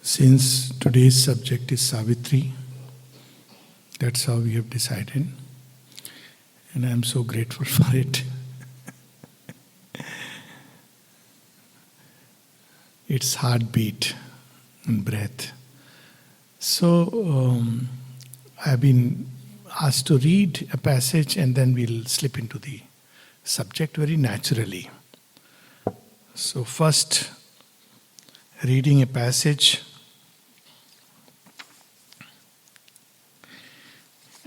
Since today's subject is Savitri, that's how we have decided. And I am so grateful for it. Its heartbeat and breath. So, I've been asked to read a passage and then we'll slip into the subject very naturally. So, first, reading a passage.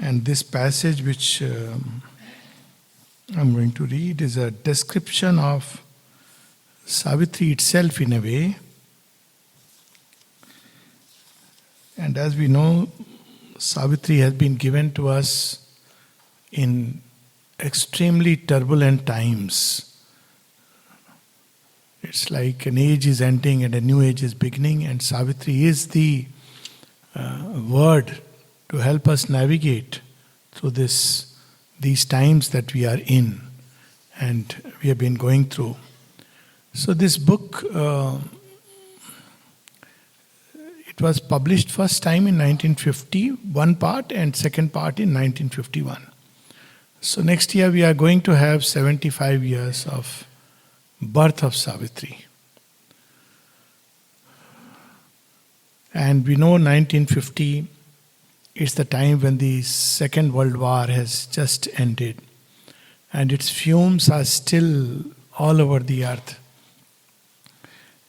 And this passage which I'm going to read is a description of Savitri itself in a way. And as we know, Savitri has been given to us in extremely turbulent times. It's like an age is ending and a new age is beginning, and Savitri is the word to help us navigate through these times that we are in and we have been going through. So this book, it was published first time in 1950, one part, and second part in 1951. So next year we are going to have 75 years of birth of Savitri. And we know 1950 is the time when the Second World War has just ended and its fumes are still all over the earth.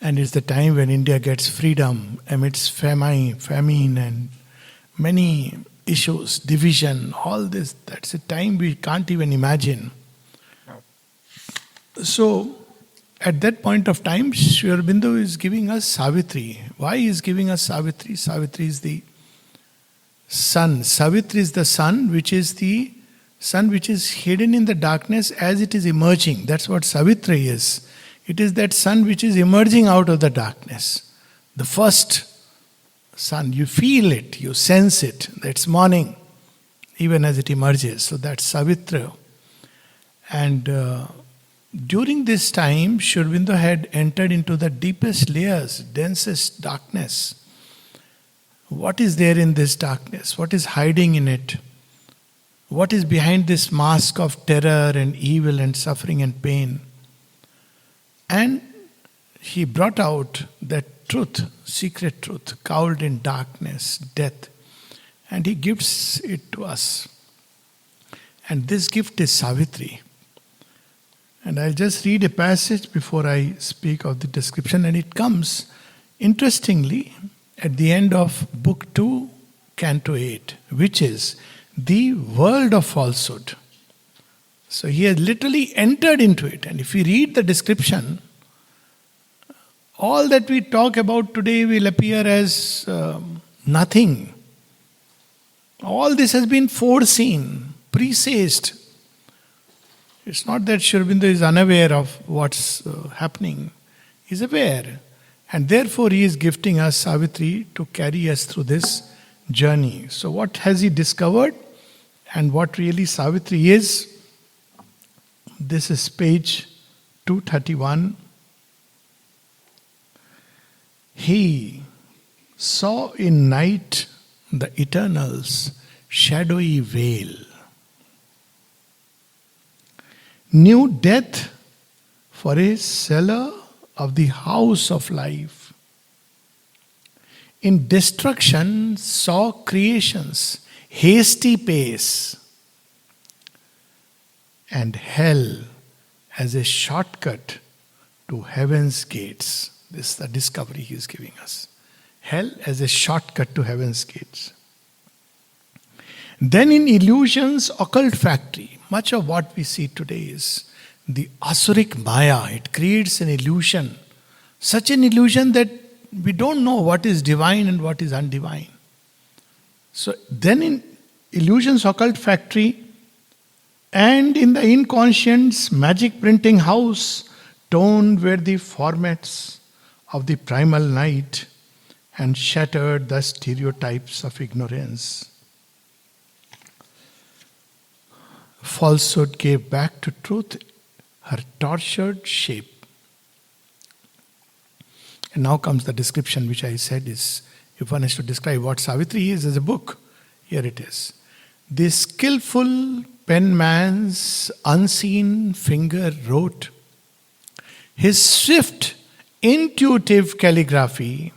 And it's the time when India gets freedom amidst famine and many issues, division, all this. That's a time we can't even imagine. So, at that point of time, Sri Aurobindo is giving us Savitri. Why is giving us Savitri? Savitri is the sun. Savitri is the sun, which is the sun which is hidden in the darkness as it is emerging. That's what Savitri is. It is that sun which is emerging out of the darkness. The first sun, you feel it, you sense it. That's morning, even as it emerges. So that's Savitri. And during this time, Sri Aurobindo had entered into the deepest layers, densest darkness. What is there in this darkness? What is hiding in it? What is behind this mask of terror and evil and suffering and pain? And he brought out that truth, secret truth, cowled in darkness, death. And he gives it to us. And this gift is Savitri. And I'll just read a passage before I speak of the description. And it comes, interestingly, at the end of Book 2, Canto 8, which is the world of falsehood. So he has literally entered into it. And if we read the description, all that we talk about today will appear as nothing. All this has been foreseen, presaged. It's not that Sri Aurobindo is unaware of what's happening. He's aware. And therefore he is gifting us Savitri to carry us through this journey. So what has he discovered? And what really Savitri is? This is page 231. He saw in night the eternal's shadowy veil. Knew death for a cellar of the house of life. In destruction saw creation's hasty pace, and hell as a shortcut to heaven's gates. This is the discovery he is giving us. Hell as a shortcut to heaven's gates. Then in illusion's occult factory, much of what we see today is the asuric maya. It creates an illusion. Such an illusion that we don't know what is divine and what is undivine. So then in illusion's occult factory and in the inconscient's magic printing house, toned were the formats of the primal night and shattered the stereotypes of ignorance. Falsehood gave back to truth her tortured shape. And now comes the description which I said is, if one has to describe what Savitri is as a book, here it is. The skillful penman's unseen finger wrote. His swift, intuitive calligraphy,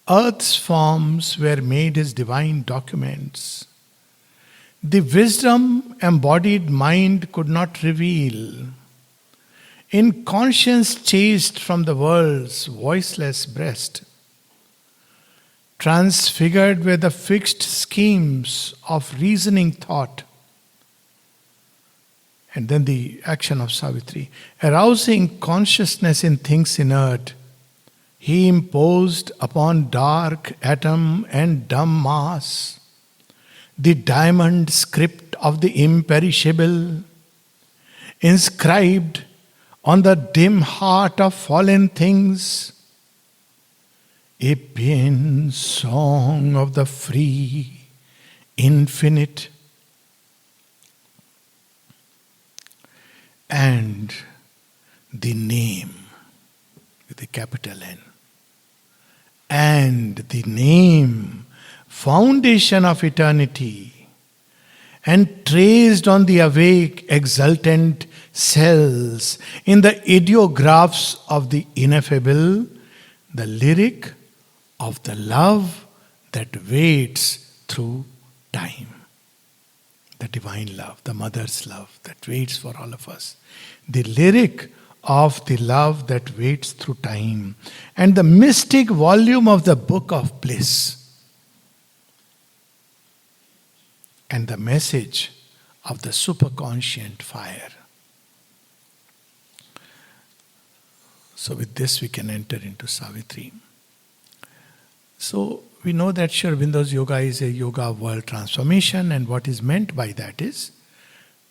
earth's forms were made his divine documents. The wisdom embodied mind could not reveal. In conscience chased from the world's voiceless breast, transfigured were the fixed schemes of reasoning thought. And then the action of Savitri. Arousing consciousness in things inert, he imposed upon dark atom and dumb mass the diamond script of the imperishable, inscribed on the dim heart of fallen things, a paean song of the free, infinite. And the name, with a capital N, and the name, foundation of eternity, and traced on the awake, exultant cells, in the ideographs of the ineffable, the lyric of the love that waits through time. The divine love, the mother's love that waits for all of us. The lyric of the love that waits through time. And the mystic volume of the book of bliss. And the message of the superconscient fire. So with this we can enter into Savitri. So we know that Sri Aurobindo's yoga is a yoga of world transformation, and what is meant by that is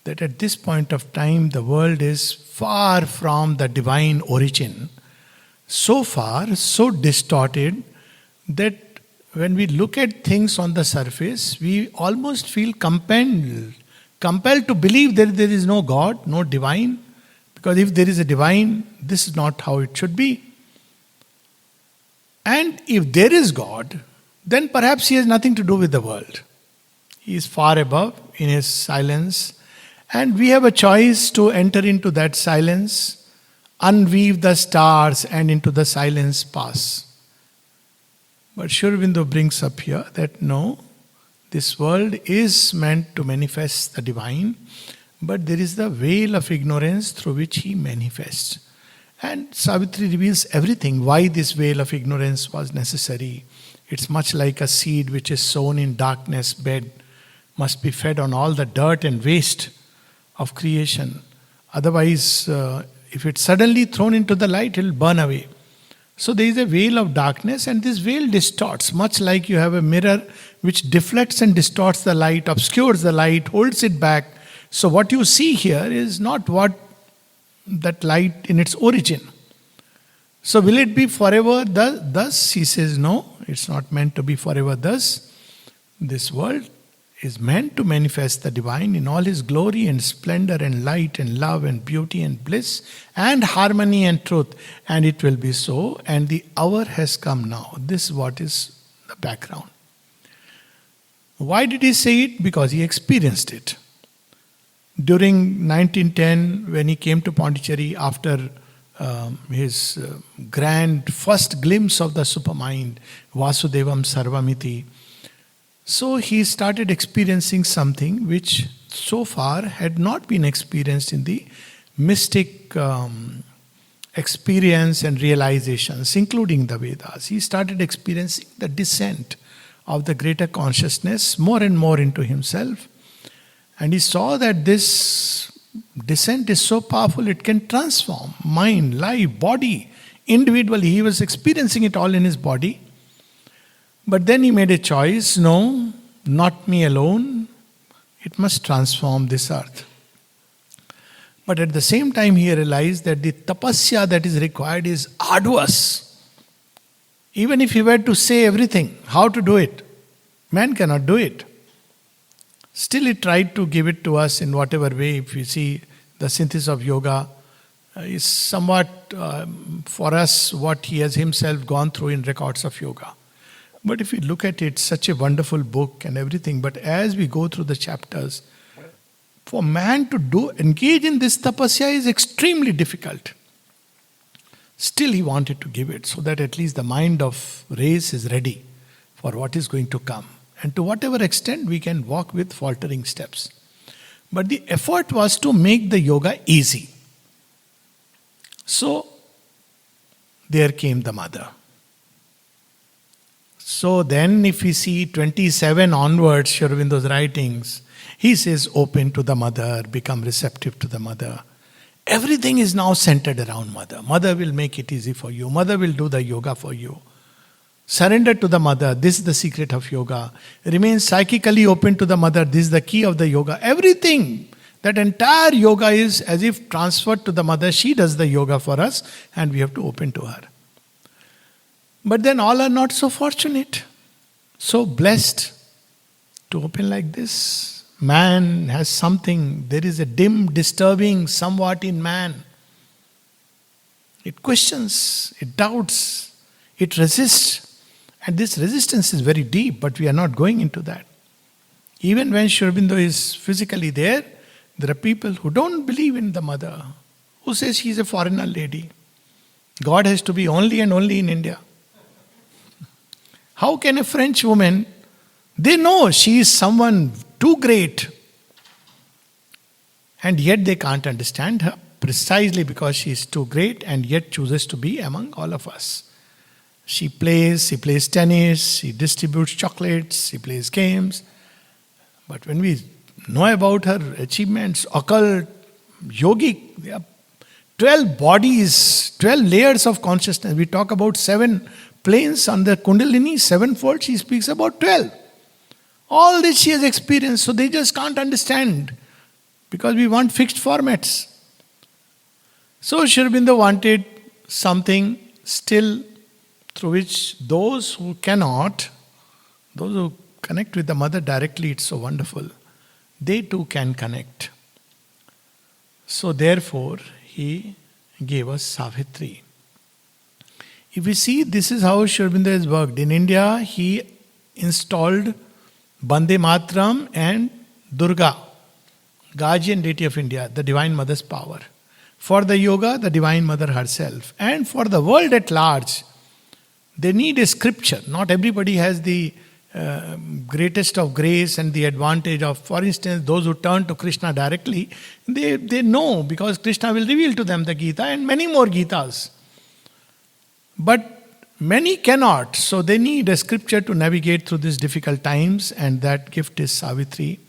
that at this point of time the world is far from the divine origin, so far, so distorted that when we look at things on the surface, we almost feel compelled to believe that there is no God, no divine, because if there is a divine, this is not how it should be. And if there is God, then perhaps he has nothing to do with the world. He is far above in his silence, and we have a choice to enter into that silence, unweave the stars, and into the silence pass. But Sri Aurobindo brings up here that no, this world is meant to manifest the divine, but there is the veil of ignorance through which he manifests. And Savitri reveals everything, why this veil of ignorance was necessary. It's much like a seed which is sown in darkness bed, must be fed on all the dirt and waste of creation. Otherwise, if it's suddenly thrown into the light, it will burn away. So there is a veil of darkness, and this veil distorts, much like you have a mirror which deflects and distorts the light, obscures the light, holds it back. So what you see here is not what that light in its origin. So will it be forever thus? He says no, it's not meant to be forever thus. This world is meant to manifest the divine in all his glory and splendor and light and love and beauty and bliss and harmony and truth. And it will be so, and the hour has come now. This is what is the background. Why did he say it? Because he experienced it. During 1910, when he came to Pondicherry after his grand first glimpse of the supermind, Vasudevam Sarvamiti, so he started experiencing something which so far had not been experienced in the mystic experience and realizations, including the Vedas. He started experiencing the descent of the greater consciousness more and more into himself. And he saw that this descent is so powerful, it can transform mind, life, body, individually. He was experiencing it all in his body. But then he made a choice, no, not me alone. It must transform this earth. But at the same time he realized that the tapasya that is required is arduous. Even if he were to say everything, how to do it, man cannot do it. Still he tried to give it to us in whatever way. If you see the synthesis of yoga, is somewhat for us what he has himself gone through in records of yoga. But if we look at it, such a wonderful book and everything, but as we go through the chapters, for man to engage in this tapasya is extremely difficult. Still he wanted to give it so that at least the mind of race is ready for what is going to come. And to whatever extent we can walk with faltering steps. But the effort was to make the yoga easy. So, there came the mother. So then if we see 27 onwards, Sri Aurobindo's writings, he says open to the mother, become receptive to the mother. Everything is now centered around mother. Mother will make it easy for you. Mother will do the yoga for you. Surrender to the mother. This is the secret of yoga. Remain psychically open to the mother. This is the key of the yoga. Everything. That entire yoga is as if transferred to the mother. She does the yoga for us and we have to open to her. But then all are not so fortunate, so blessed to open like this. Man has something, there is a dim, disturbing somewhat in man. It questions, it doubts, it resists. And this resistance is very deep, but we are not going into that. Even when Sri Aurobindo is physically there are people who don't believe in the mother, who says she is a foreigner lady. God has to be only and only in India. How can a French woman, they know she is someone too great, and yet they can't understand her precisely because she is too great and yet chooses to be among all of us. She plays tennis, she distributes chocolates, she plays games. But when we know about her achievements, occult, yogic, there are 12 bodies, 12 layers of consciousness. We talk about 7 planes on the Kundalini, 7-fold, she speaks about 12. All this she has experienced, so they just can't understand because we want fixed formats. So Sri Aurobindo wanted something still through which those who cannot, those who connect with the mother directly, it's so wonderful, they too can connect. So therefore, he gave us Savitri. If we see, this is how Sri Aurobindo has worked. In India, he installed Bande Matram and Durga, guardian deity of India, the Divine Mother's power. For the yoga, the Divine Mother herself. And for the world at large, they need a scripture. Not everybody has the greatest of grace and the advantage of, for instance, those who turn to Krishna directly, they know because Krishna will reveal to them the Gita and many more Gitas. But many cannot, so they need a scripture to navigate through these difficult times, and that gift is Savitri.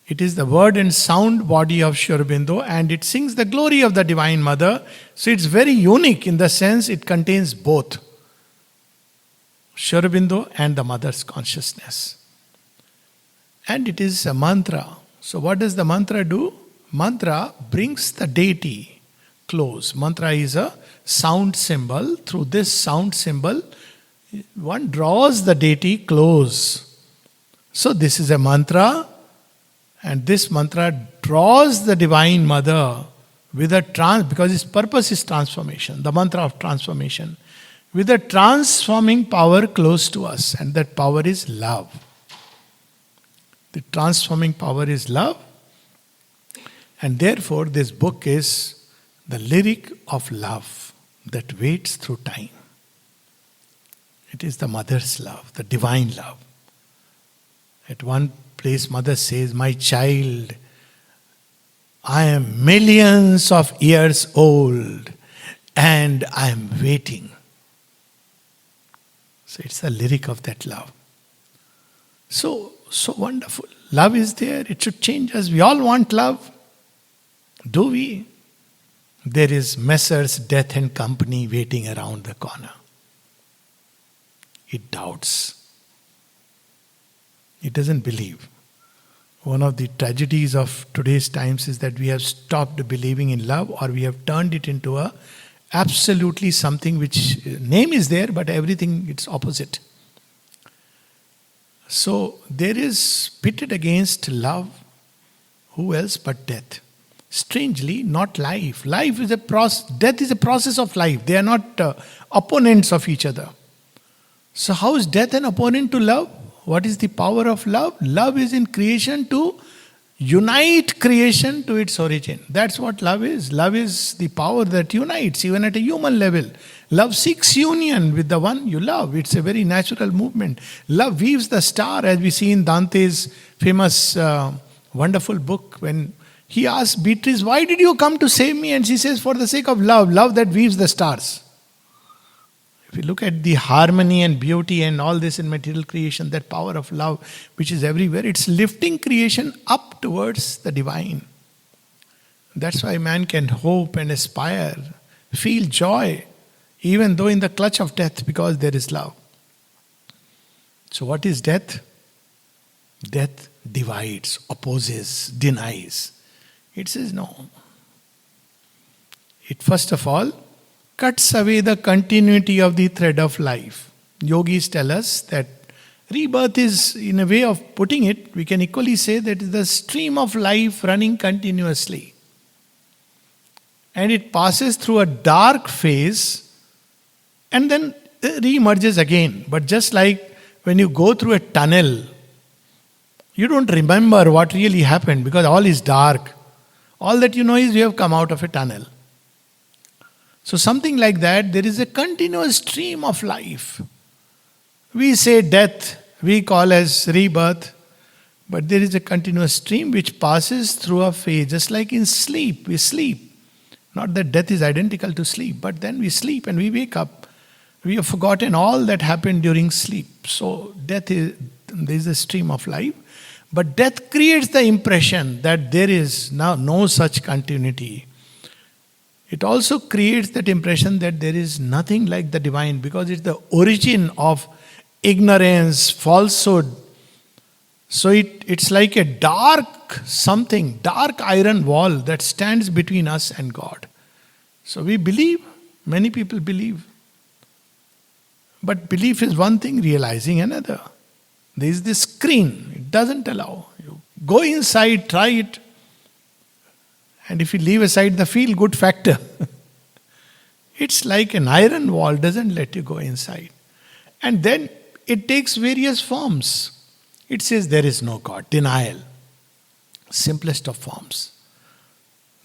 It is the word and sound body of Sri Aurobindo, and it sings the glory of the Divine Mother. So it's very unique in the sense it contains both Sri Aurobindo and the Mother's consciousness. And it is a mantra. So what does the mantra do? Mantra brings the deity close. Mantra is a sound symbol. Through this sound symbol, one draws the deity close. So this is a mantra, and this mantra draws the Divine Mother with because its purpose is transformation, the mantra of transformation, with a transforming power close to us, and that power is love. The transforming power is love, and therefore this book is the lyric of love that waits through time. It is the mother's love, the divine love. At one place, mother says, "My child, I am millions of years old and I am waiting." So it's the lyric of that love. So wonderful. Love is there, it should change us. We all want love. Do we? There is Messrs. Death and Company waiting around the corner. It doubts. It doesn't believe. One of the tragedies of today's times is that we have stopped believing in love, or we have turned it into a absolutely something which name is there, but everything it's opposite. So there is pitted against love, who else but death? Strangely, not life. Life is a process, death is a process of life. They are not opponents of each other. So, how is death an opponent to love? What is the power of love? Love is in creation to unite creation to its origin. That's what love is. Love is the power that unites, even at a human level. Love seeks union with the one you love. It's a very natural movement. Love weaves the star, as we see in Dante's famous, wonderful book, when he asks Beatrice, "Why did you come to save me?" And she says, "For the sake of love, love that weaves the stars." If you look at the harmony and beauty and all this in material creation, that power of love which is everywhere, it's lifting creation up towards the divine. That's why man can hope and aspire, feel joy, even though in the clutch of death, because there is love. So what is death? Death divides, opposes, denies. It says no. It first of all cuts away the continuity of the thread of life. Yogis tell us that rebirth is, in a way of putting it, we can equally say that it is the stream of life running continuously. And it passes through a dark phase and then re-emerges again. But just like when you go through a tunnel, you don't remember what really happened because all is dark. All that you know is you have come out of a tunnel. So something like that, there is a continuous stream of life. We say death, we call as rebirth, but there is a continuous stream which passes through a phase, just like in sleep, we sleep. Not that death is identical to sleep, but then we sleep and we wake up. We have forgotten all that happened during sleep. So death is, there is a stream of life. But death creates the impression that there is now no such continuity. It also creates that impression that there is nothing like the divine because it's the origin of ignorance, falsehood. So it's like a dark something, dark iron wall that stands between us and God. So we believe, many people believe. But belief is one thing, realizing another. There is this screen, it doesn't allow. You go inside, try it. And if you leave aside the feel-good factor, it's like an iron wall, doesn't let you go inside. And then it takes various forms. It says there is no God, denial, simplest of forms.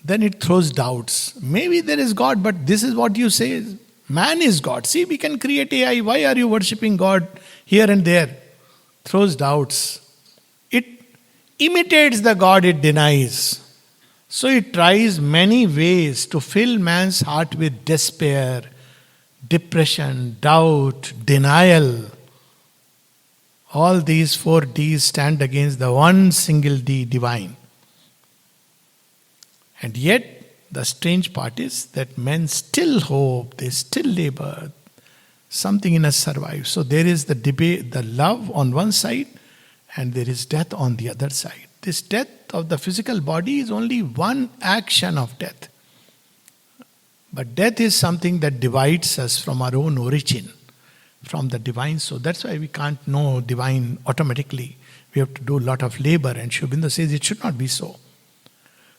Then it throws doubts. Maybe there is God, but this is what you say, man is God. See, we can create AI, why are you worshipping God here and there? Throws doubts. It imitates the God it denies. So it tries many ways to fill man's heart with despair, depression, doubt, denial. All these 4 Ds stand against the one single D, divine. And yet, the strange part is that men still hope, they still labor, something in us survives. So there is the debate, the love on one side, and there is death on the other side. This death of the physical body is only one action of death. But death is something that divides us from our own origin, from the divine. So that's why we can't know divine automatically. We have to do a lot of labor, and Sri Aurobindo says it should not be so.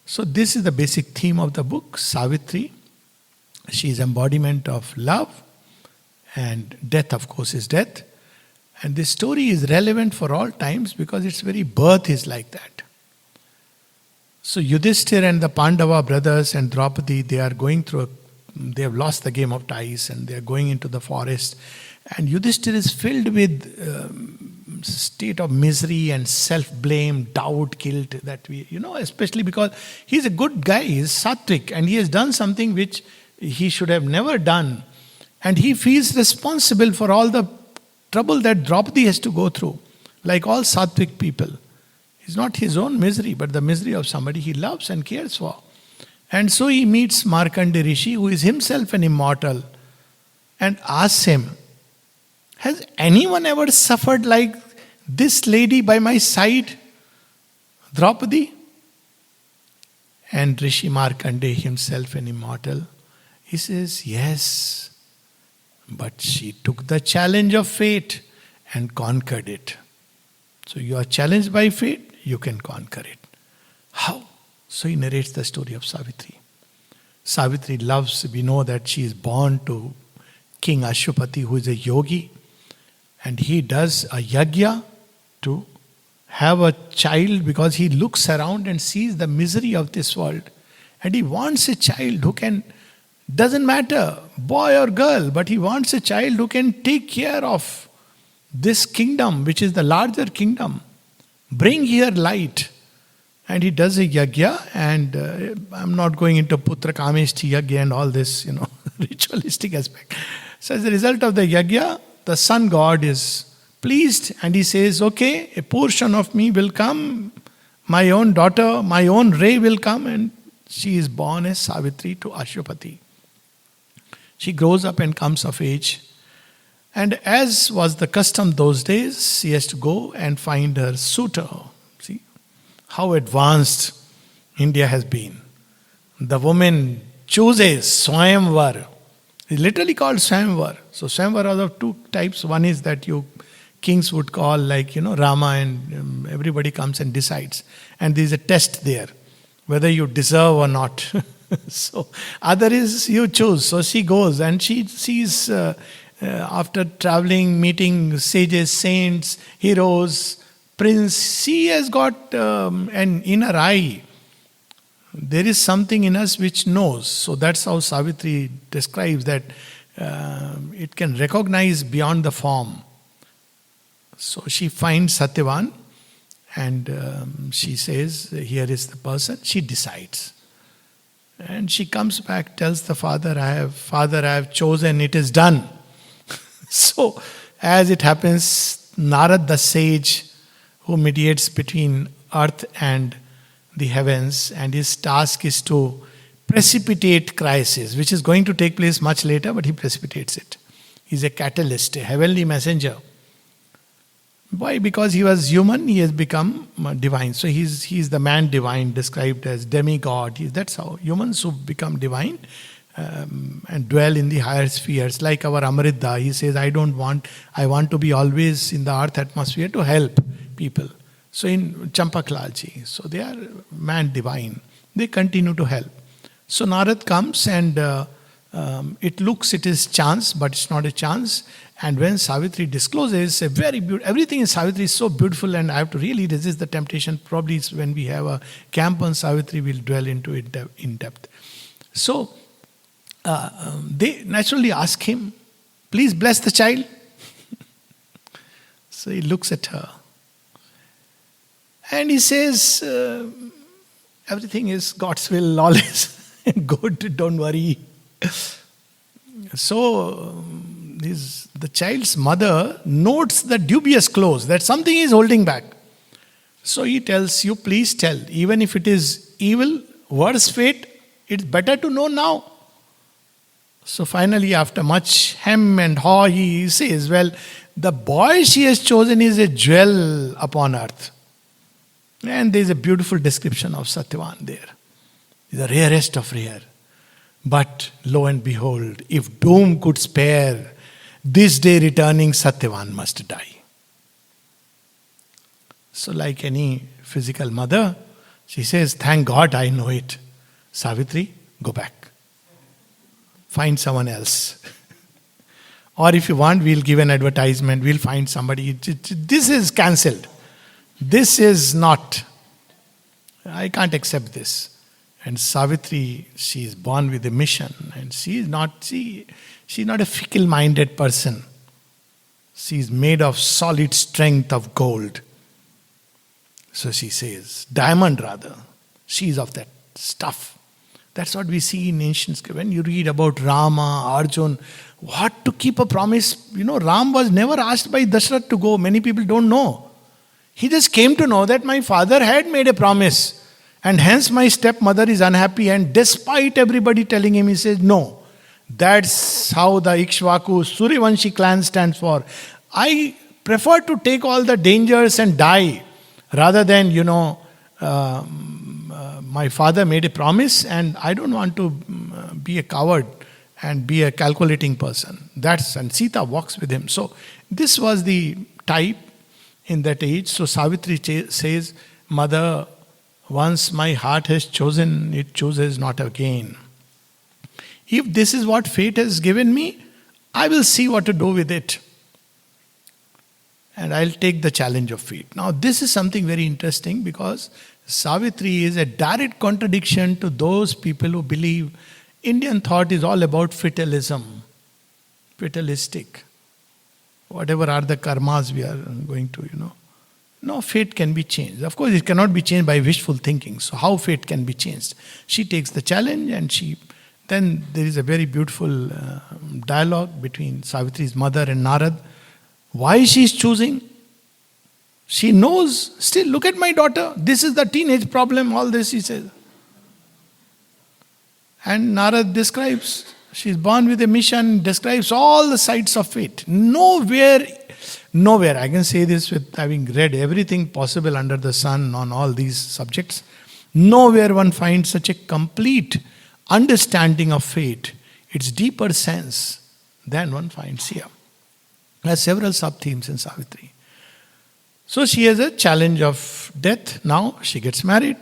So this is the basic theme of the book, Savitri. She is embodiment of love, and death, of course, is death. And this story is relevant for all times because its very birth is like that. So Yudhishthira and the Pandava brothers and Draupadi, they are going through, they have lost the game of dice and they are going into the forest. And Yudhishthira is filled with state of misery and self-blame, doubt, guilt that we, especially because he's a good guy, he's sattvic, and he has done something which he should have never done. And he feels responsible for all the trouble that Draupadi has to go through, like all sattvic people. It's not his own misery, but the misery of somebody he loves and cares for. And so he meets Markandeya Rishi, who is himself an immortal, and asks him, has anyone ever suffered like this lady by my side, Draupadi? And Rishi Markandeya, himself an immortal, he says, yes. But she took the challenge of fate and conquered it. So you are challenged by fate, you can conquer it. How? So he narrates the story of Savitri. Savitri loves, we know that she is born to King Ashwapati, who is a yogi, and he does a yajna to have a child because he looks around and sees the misery of this world. And he wants a child who can, doesn't matter, boy or girl, but he wants a child who can take care of this kingdom, which is the larger kingdom. Bring here light. And he does a yajna, and I'm not going into Putra Kameshti yajna and all this, ritualistic aspect. So as a result of the yajna, the sun god is pleased, and he says, okay, a portion of me will come, my own daughter, my own ray will come, and she is born as Savitri to Ashwapati. She grows up and comes of age. And as was the custom those days, she has to go and find her suitor. See how advanced India has been. The woman chooses Swayamvar. It's literally called Swayamvar. So Swayamvar are of two types. One is that you kings would call Rama, and everybody comes and decides. And there is a test there, whether you deserve or not. So other is you choose. So she goes and she sees, after traveling, meeting sages, saints, heroes, prince, she has got an inner eye. There is something in us which knows. So that's how Savitri describes that it can recognize beyond the form. So she finds Satyavan, and she says, here is the person. She decides. And she comes back, tells the father, I have chosen, it is done. So, as it happens, Narad the sage, who mediates between earth and the heavens, and his task is to precipitate crisis, which is going to take place much later, but he precipitates it. He's a catalyst, a heavenly messenger. Why? Because he was human, he has become divine. So he's the man divine, described as demigod. That's how humans who become divine and dwell in the higher spheres. Like our Amrita, he says, I want to be always in the earth atmosphere to help people. So in Champaklalji, so they are man divine. They continue to help. So Narad comes, and it is chance, but it's not a chance. And when Savitri discloses, everything in Savitri is so beautiful, and I have to really resist the temptation. Probably it's when we have a camp on Savitri, we'll dwell into it in depth. So they naturally ask him, please bless the child. So he looks at her. And he says, everything is God's will, all is good, don't worry. So the child's mother notes the dubious clause that something is holding back. So he tells you, please tell, even if it is evil, worse fate, it's better to know now. So finally, after much hem and haw, he says, well, the boy she has chosen is a jewel upon earth. And there is a beautiful description of Satyavan there. The rarest of rare. But lo and behold, if doom could spare, this day returning Satyavan must die. So like any physical mother, she says, thank God I know it. Savitri, go back. Find someone else. Or if you want, we'll give an advertisement, we'll find somebody. This is cancelled. This is not. I can't accept this. And Savitri, she is born with a mission, and she's not a fickle-minded person. She is made of solid strength of gold. So she says, diamond rather. She is of that stuff. That's what we see in ancient scripture. When you read about Rama, Arjun, what to keep a promise. Ram was never asked by Dashrath to go. Many people don't know. He just came to know that my father had made a promise. And hence my stepmother is unhappy, and despite everybody telling him, he says, no. That's how the Ikshvaku Suryavanshi clan stands for. I prefer to take all the dangers and die rather than, my father made a promise and I don't want to be a coward and be a calculating person. And Sita walks with him. So this was the type in that age. So Savitri says, Mother, Once my heart has chosen, it chooses not again. If this is what fate has given me, I will see what to do with it. And I'll take the challenge of fate. Now, this is something very interesting because Savitri is a direct contradiction to those people who believe Indian thought is all about fatalism, fatalistic. Whatever are the karmas we are going to, No, fate can be changed. Of course, it cannot be changed by wishful thinking. So, how fate can be changed? She takes the challenge, and then there is a very beautiful dialogue between Savitri's mother and Narad. Why she is choosing? She knows, still, look at my daughter. This is the teenage problem, all this, he says. And Narad describes, she is born with a mission, describes all the sides of fate. Nowhere, I can say this with having read everything possible under the sun on all these subjects, nowhere one finds such a complete understanding of fate, its deeper sense, than one finds here. There are several sub-themes in Savitri. So she has a challenge of death. Now she gets married.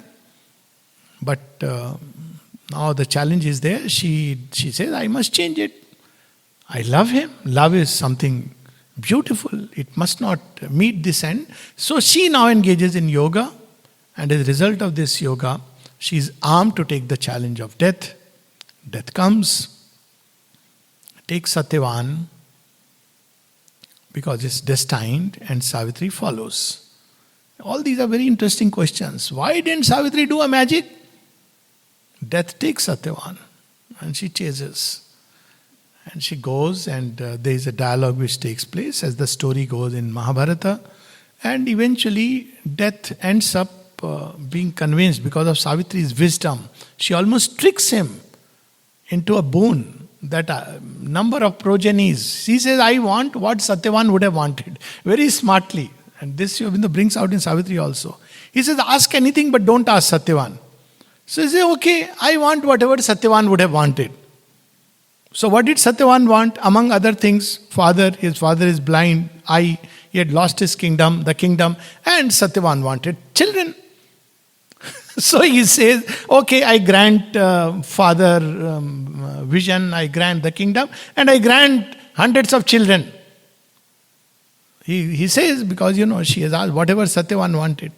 But now the challenge is there. She says, I must change it. I love him. Love is something beautiful. It must not meet this end. So she now engages in yoga. And as a result of this yoga, she is armed to take the challenge of death. Death comes. Takes Satyavan, because it's destined, and Savitri follows. All these are very interesting questions. Why didn't Savitri do a magic? Death takes Satyavan, and she chases. And she goes, and there is a dialogue which takes place as the story goes in Mahabharata. And eventually, death ends up being convinced because of Savitri's wisdom. She almost tricks him into a boon. That number of progenies. He says, I want what Satyavan would have wanted. Very smartly. And this Yovinda brings out in Savitri also. He says, ask anything but don't ask Satyavan. So he says, okay, I want whatever Satyavan would have wanted. So what did Satyavan want? Among other things, his father is blind, he had lost his kingdom, the kingdom, and Satyavan wanted children. So he says, okay, I grant father vision, I grant the kingdom, and I grant hundreds of children. He says, because she has asked whatever Satyavan wanted.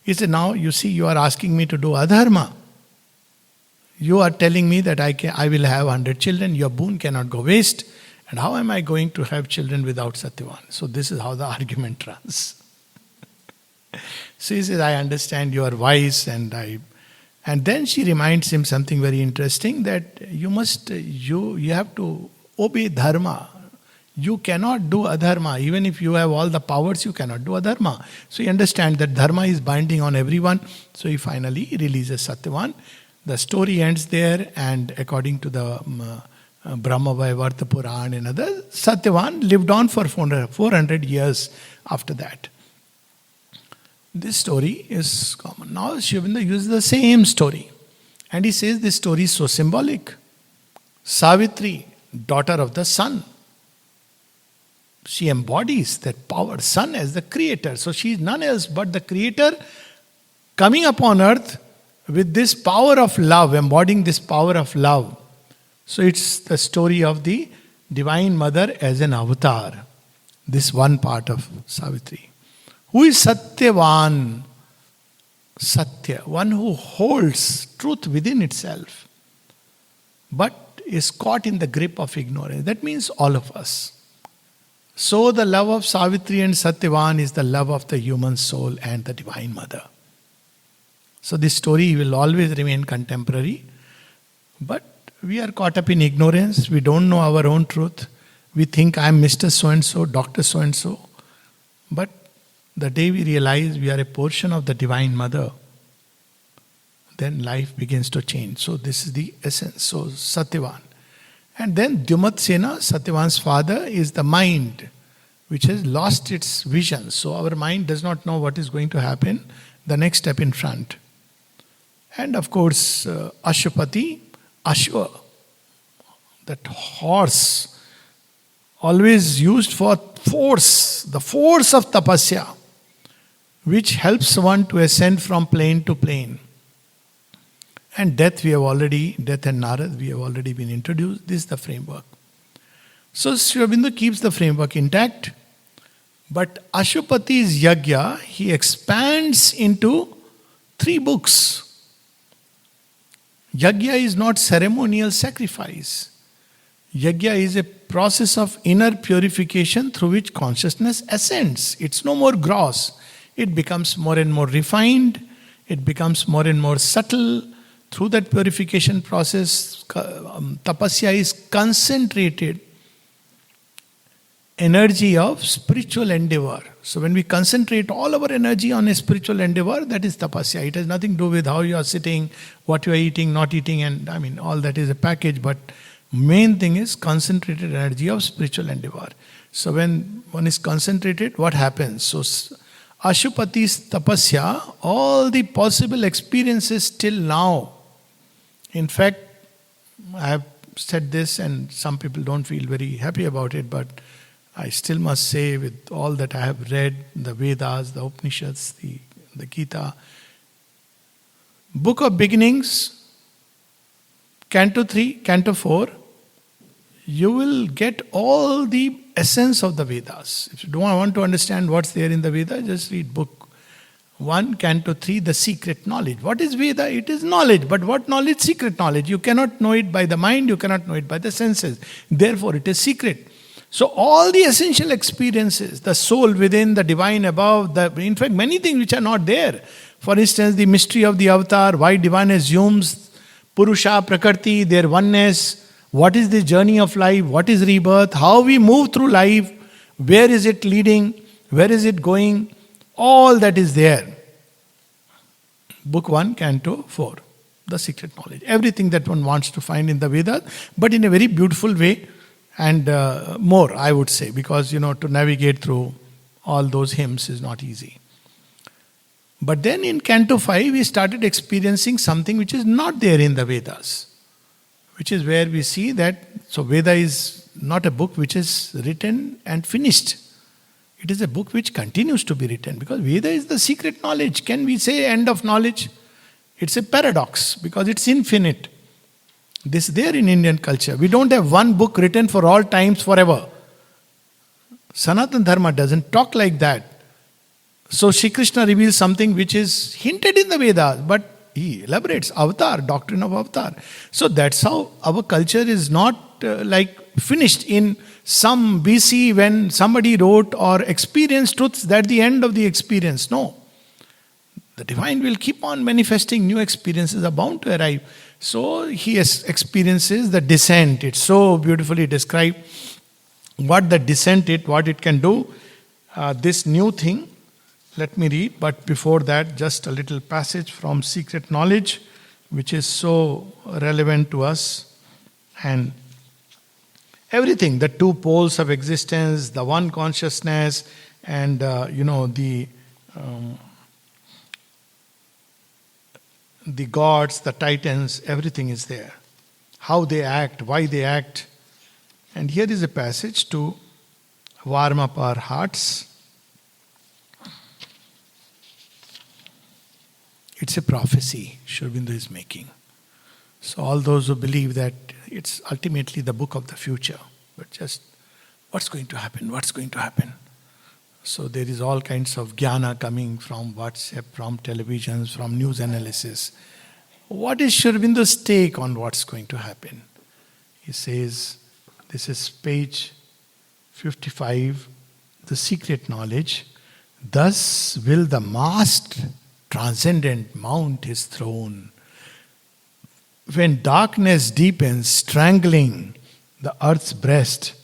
He said, now you see, you are asking me to do adharma. You are telling me that I will have 100 children, your boon cannot go waste. And how am I going to have children without Satyavan? So this is how the argument runs. So he says, I understand you are wise, and then she reminds him something very interesting, that you have to obey dharma. You cannot do adharma. Even if you have all the powers, you cannot do adharma. So you understand that dharma is binding on everyone. So he finally releases Satyavan. The story ends there, and according to the Brahma Vaivarta Puran and others, Satyavan lived on for 400 years after that. This story is common. Now Shivinda uses the same story. And he says this story is so symbolic. Savitri, daughter of the sun. She embodies that power, sun as the creator. So she is none else but the creator coming upon earth with this power of love, embodying this power of love. So it's the story of the Divine Mother as an avatar. This one part of Savitri. Who is Satyavan? Satya, one who holds truth within itself, but is caught in the grip of ignorance. That means all of us. So the love of Savitri and Satyavan is the love of the human soul and the Divine Mother. So this story will always remain contemporary, but we are caught up in ignorance. We don't know our own truth. We think I am Mr. So-and-so, Dr. So-and-so. But the day we realize we are a portion of the Divine Mother, then life begins to change. So this is the essence. So Satyavan. And then Dyumatsena, Satyavan's father, is the mind which has lost its vision. So our mind does not know what is going to happen, the next step in front. And of course, Ashwapati, Ashwa, that horse, always used for force, the force of tapasya, which helps one to ascend from plane to plane. And death and Narad, we have already been introduced. This is the framework. So Sri Aurobindo keeps the framework intact. But Ashupati's Yagya, he expands into 3 books. Yagya is not ceremonial sacrifice. Yagya is a process of inner purification through which consciousness ascends. It's no more gross. It becomes more and more refined. It becomes more and more subtle. Through that purification process, tapasya is concentrated energy of spiritual endeavor. So when we concentrate all our energy on a spiritual endeavor, that is tapasya. It has nothing to do with how you are sitting, what you are eating, not eating, and all that is a package, but main thing is concentrated energy of spiritual endeavor. So when one is concentrated, what happens? So Ashupati's tapasya, all the possible experiences till now. In fact, I have said this and some people don't feel very happy about it, but I still must say, with all that I have read, the Vedas, the Upanishads, the Gita, Book of Beginnings, Canto 3, Canto 4, you will get all the essence of the Vedas. If you don't want to understand what's there in the Veda, just read Book 1, Canto 3, The Secret Knowledge. What is Veda? It is knowledge. But what knowledge? Secret knowledge. You cannot know it by the mind, you cannot know it by the senses. Therefore, it is secret. So all the essential experiences, the soul within, the divine above, in fact many things which are not there. For instance, the mystery of the avatar, why divine assumes Purusha, Prakriti, their oneness, what is the journey of life, what is rebirth, how we move through life, where is it leading, where is it going, all that is there. Book 1, Canto 4, The Secret Knowledge. Everything that one wants to find in the Vedas, but in a very beautiful way. And more, I would say, because to navigate through all those hymns is not easy. But then in Canto 5, we started experiencing something which is not there in the Vedas, which is where we see that, so Veda is not a book which is written and finished. It is a book which continues to be written, because Veda is the secret knowledge. Can we say end of knowledge? It's a paradox, because it's infinite. This is there in Indian culture. We don't have one book written for all times forever. Sanatana Dharma doesn't talk like that. So Shri Krishna reveals something which is hinted in the Vedas, but he elaborates avatar, doctrine of avatar. So that's how our culture is not like finished in some BC when somebody wrote or experienced truths. That's the end of the experience. No. The divine will keep on manifesting, new experiences are bound to arrive. So he experiences the descent. It's so beautifully described what the descent is, what it can do. This new thing, let me read, but before that, just a little passage from Secret Knowledge, which is so relevant to us. And everything, the 2 poles of existence, the one consciousness, and the gods, the titans, everything is there. How they act, why they act. And here is a passage to warm up our hearts. It's a prophecy Sri Aurobindo is making. So all those who believe that it's ultimately the book of the future, but just what's going to happen, what's going to happen. So there is all kinds of jnana coming from WhatsApp, from televisions, from news analysis. What is Sri Aurobindo's take on what's going to happen? He says, this is page 55, The Secret Knowledge. Thus will the masked transcendent mount his throne. When darkness deepens, strangling the earth's breast,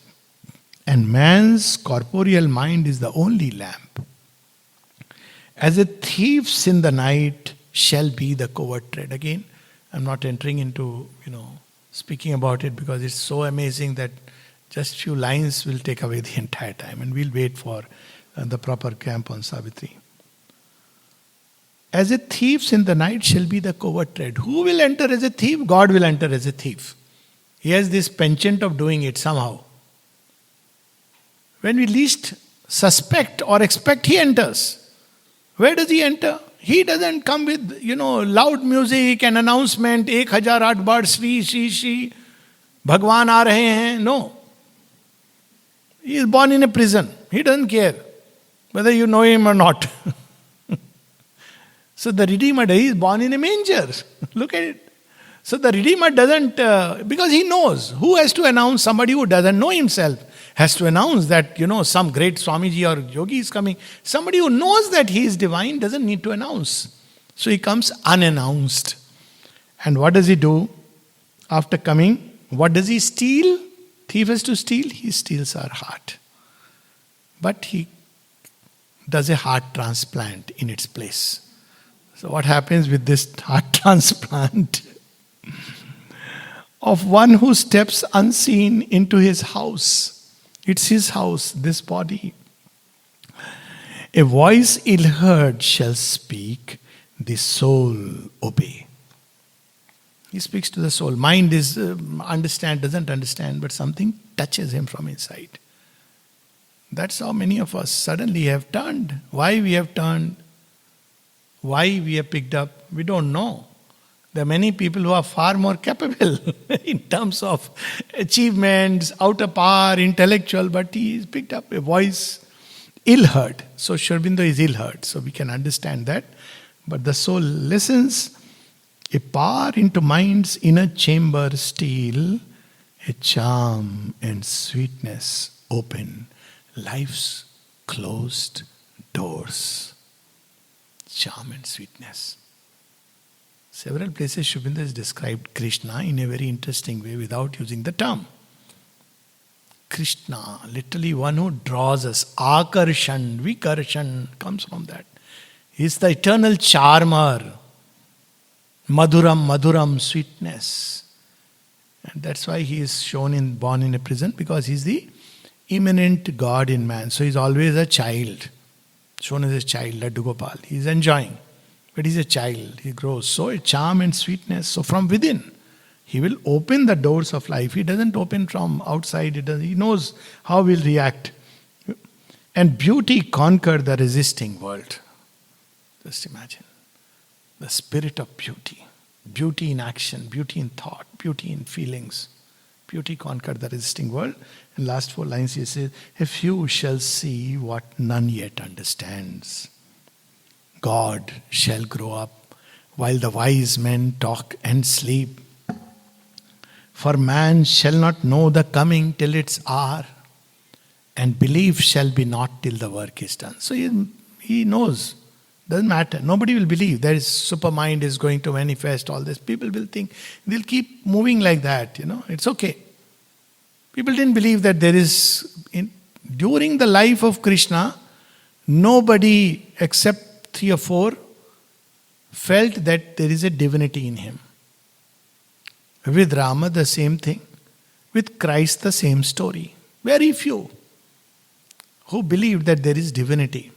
and man's corporeal mind is the only lamp. As a thief's in the night shall be the covert tread. Again, I'm not entering into, speaking about it because it's so amazing that just few lines will take away the entire time, and we'll wait for the proper camp on Savitri. As a thief's in the night shall be the covert tread. Who will enter as a thief? God will enter as a thief. He has this penchant of doing it somehow. When we least suspect or expect, he enters. Where does he enter? He doesn't come with, loud music and announcement, 1008 बार श्री श्री श्री भगवान आ रहे हैं. No. He is born in a prison. He doesn't care whether you know him or not. So the Redeemer, he is born in a manger. Look at it. So the Redeemer doesn't, because he knows. Who has to announce? Somebody who doesn't know himself has to announce that, some great Swamiji or Yogi is coming. Somebody who knows that he is divine doesn't need to announce. So he comes unannounced. And what does he do after coming? What does he steal? Thief has to steal. He steals our heart. But he does a heart transplant in its place. So what happens with this heart transplant? Of one who steps unseen into his house. It's his house, this body. A voice ill heard shall speak, the soul obey. He speaks to the soul. Mind is doesn't understand, but something touches him from inside. That's how many of us suddenly have turned. Why we have turned? Why we have picked up? We don't know. There are many people who are far more capable in terms of achievements, outer power, intellectual, but he is picked up a voice ill heard. So Sri Aurobindo is ill heard, so we can understand that. But the soul listens. A power into mind's inner chamber steal, a charm and sweetness open life's closed doors. Charm and sweetness. Several places Sri Aurobindo has described Krishna in a very interesting way without using the term. Krishna, literally one who draws us. Akarshan, Vikarshan comes from that. He is the eternal charmer. Madhuram, sweetness. And that's why he is born in a prison, because he is the immanent God in man. So he is always a child. Shown as a child, Laddu Gopal. He is enjoying. But he's a child, he grows. So a charm and sweetness. So from within, he will open the doors of life. He doesn't open from outside. He knows how we'll react. And beauty conquered the resisting world. Just imagine. The spirit of beauty. Beauty in action, beauty in thought, beauty in feelings. Beauty conquered the resisting world. In last 4 lines he says, a few shall see what none yet understands. God shall grow up while the wise men talk and sleep. For man shall not know the coming till its hour, and belief shall be not till the work is done. So he knows. Doesn't matter. Nobody will believe. There is supermind is going to manifest all this. People will think, they'll keep moving like that, It's okay. People didn't believe that there is, during the life of Krishna, nobody except 3 or 4 felt that there is a divinity in him. With Rama, the same thing. With Christ, the same story. Very few who believed that there is divinity.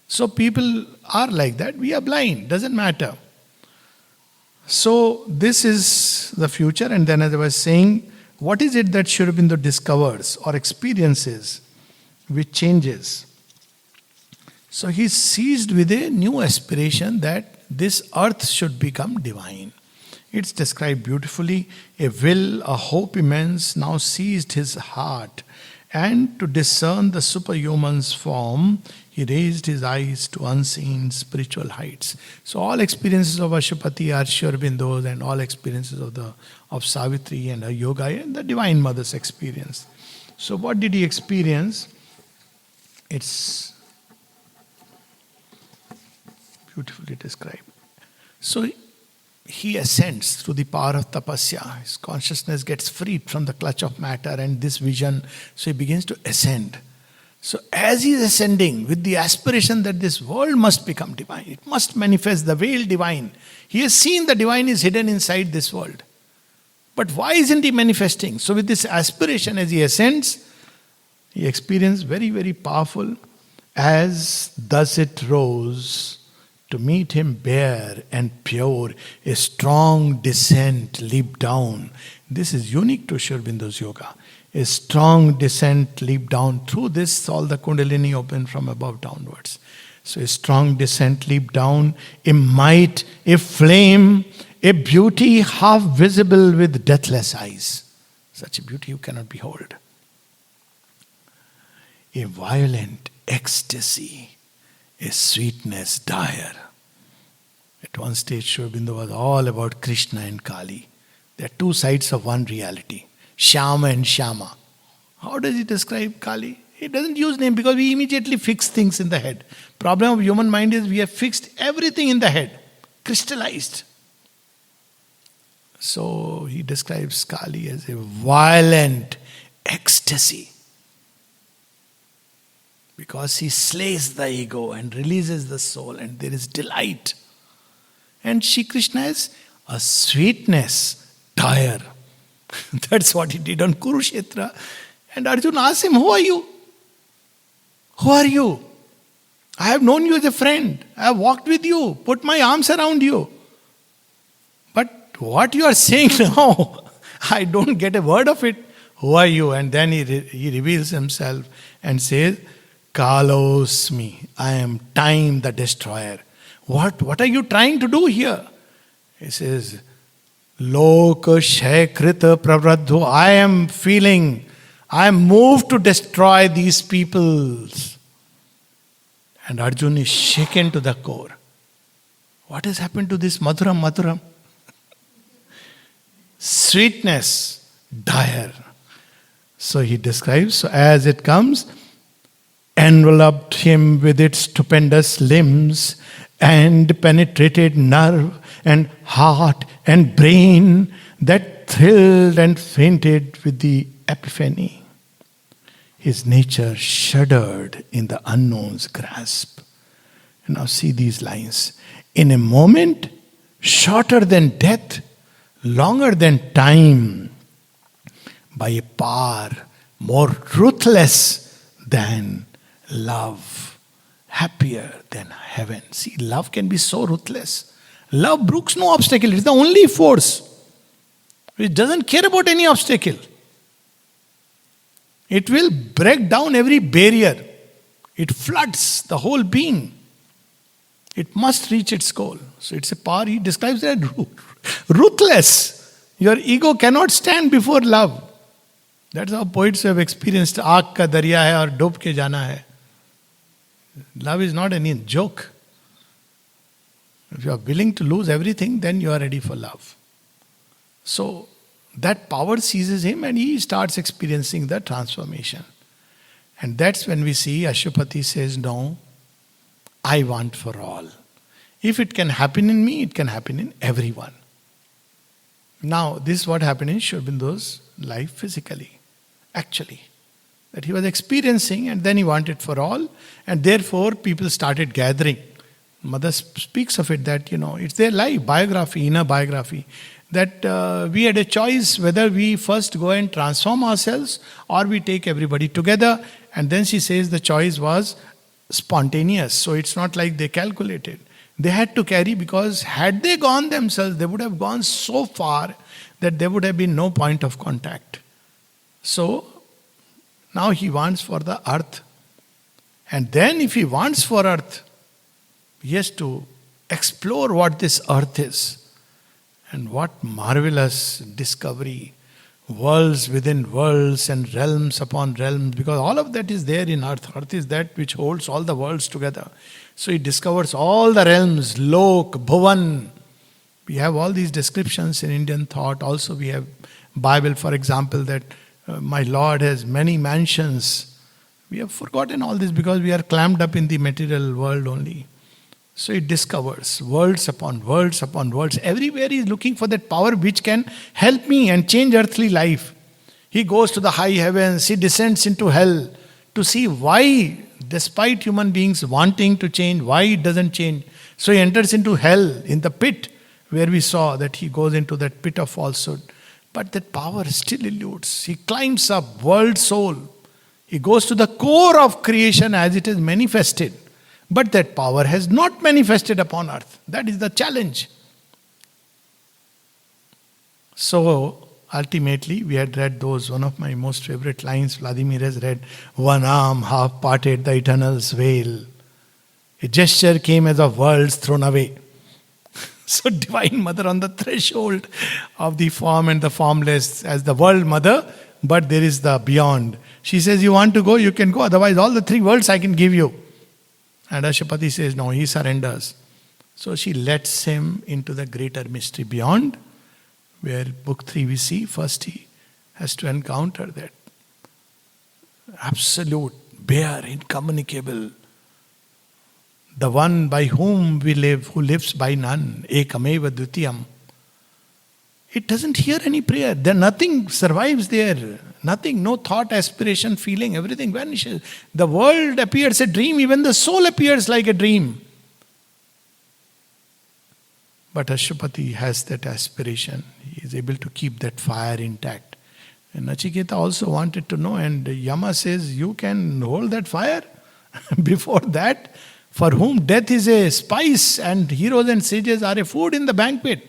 So people are like that. We are blind. Doesn't matter. So this is the future. And then as I was saying, what is it that Sri Aurobindo discovers or experiences which changes? So he is seized with a new aspiration that this earth should become divine. It's described beautifully. A will, a hope immense now seized his heart, and to discern the superhuman's form, he raised his eyes to unseen spiritual heights. So all experiences of Ashwapati are Sri Aurobindo's, and all experiences of Savitri and her yoga and the Divine Mother's experience. So what did he experience? It's beautifully described. So he ascends through the power of tapasya. His consciousness gets freed from the clutch of matter and this vision. So he begins to ascend. So as he is ascending with the aspiration that this world must become divine, it must manifest the veiled divine. He has seen the divine is hidden inside this world. But why isn't he manifesting? So with this aspiration, as he ascends, he experienced very, very powerful, as thus it rose to meet him bare and pure, a strong descent leaped down. This is unique to Sri Aurobindo's yoga. A strong descent leaped down. Through this, all the Kundalini opened from above downwards. So a strong descent leaped down, a might, a flame, a beauty half visible with deathless eyes. Such a beauty you cannot behold. A violent ecstasy, a sweetness dire. At one stage, Sri Aurobindo was all about Krishna and Kali. They are two sides of one reality. Shyama and Shyama. How does he describe Kali? He doesn't use name because we immediately fix things in the head. Problem of human mind is we have fixed everything in the head, crystallized. So he describes Kali as a violent ecstasy. Because he slays the ego and releases the soul, and there is delight. And Shri Krishna is a sweetness, dire. That's what he did on Kurukshetra. And Arjuna asked him, who are you? Who are you? I have known you as a friend. I have walked with you, put my arms around you. But what you are saying now, I don't get a word of it. Who are you? And then he reveals himself and says, Kalosmi, I am time the destroyer. What are you trying to do here? He says, Loka Shaikrita Pravradho, I am moved to destroy these peoples. And Arjuna is shaken to the core. What has happened to this Madhuram? Sweetness, dire. So he describes, so as it comes, enveloped him with its stupendous limbs and penetrated nerve and heart and brain that thrilled and fainted with the epiphany. His nature shuddered in the unknown's grasp. And now see these lines. In a moment, shorter than death, longer than time, by a power more ruthless than love, happier than heaven. See, love can be so ruthless. Love brooks no obstacle. It's the only force which doesn't care about any obstacle. It will break down every barrier. It floods the whole being. It must reach its goal. So it's a power, he describes that ruthless. Your ego cannot stand before love. That's how poets have experienced. Aag ka darya hai aur dob ke jana hai. Love is not any joke. If you are willing to lose everything, then you are ready for love. So that power seizes him and he starts experiencing the transformation. And that's when we see Ashupati says, no, I want for all. If it can happen in me, it can happen in everyone. Now, this is what happened in Sri Aurobindo's life physically, actually. That he was experiencing and then he wanted for all, and therefore people started gathering. Mother speaks of it that, it's their life, biography, inner biography. That we had a choice whether we first go and transform ourselves or we take everybody together. And then she says the choice was spontaneous. So it's not like they calculated. They had to carry, because had they gone themselves, they would have gone so far that there would have been no point of contact. So now he wants for the earth. And then if he wants for earth, he has to explore what this earth is. And what marvelous discovery. Worlds within worlds and realms upon realms. Because all of that is there in earth. Earth is that which holds all the worlds together. So he discovers all the realms. Lok, Bhuvan. We have all these descriptions in Indian thought. Also we have Bible, for example, that my Lord has many mansions. We have forgotten all this because we are clamped up in the material world only. So it discovers worlds upon worlds upon worlds. Everywhere he is looking for that power which can help me and change earthly life. He goes to the high heavens, he descends into hell to see why, despite human beings wanting to change, why it doesn't change. So he enters into hell, in the pit, where we saw that he goes into that pit of falsehood. But that power still eludes. He climbs up, world soul. He goes to the core of creation as it is manifested. But that power has not manifested upon earth. That is the challenge. So, ultimately, we had read those, one of my most favorite lines, Vladimir has read, one arm half parted the eternal's veil. A gesture came as of worlds thrown away. So Divine Mother on the threshold of the form and the formless as the world mother, but there is the beyond. She says, you want to go, you can go, otherwise all the three worlds I can give you. And Ashwapati says, no, he surrenders. So she lets him into the greater mystery beyond, where book 3 we see, first he has to encounter that absolute, bare, incommunicable, the one by whom we live, who lives by none, ekameva dvitiyam. It doesn't hear any prayer. There nothing survives there. Nothing, no thought, aspiration, feeling, everything vanishes. The world appears a dream, even the soul appears like a dream. But Ashwapati has that aspiration. He is able to keep that fire intact. And Nachiketa also wanted to know, and Yama says, you can hold that fire? Before that, for whom death is a spice and heroes and sages are a food in the banquet.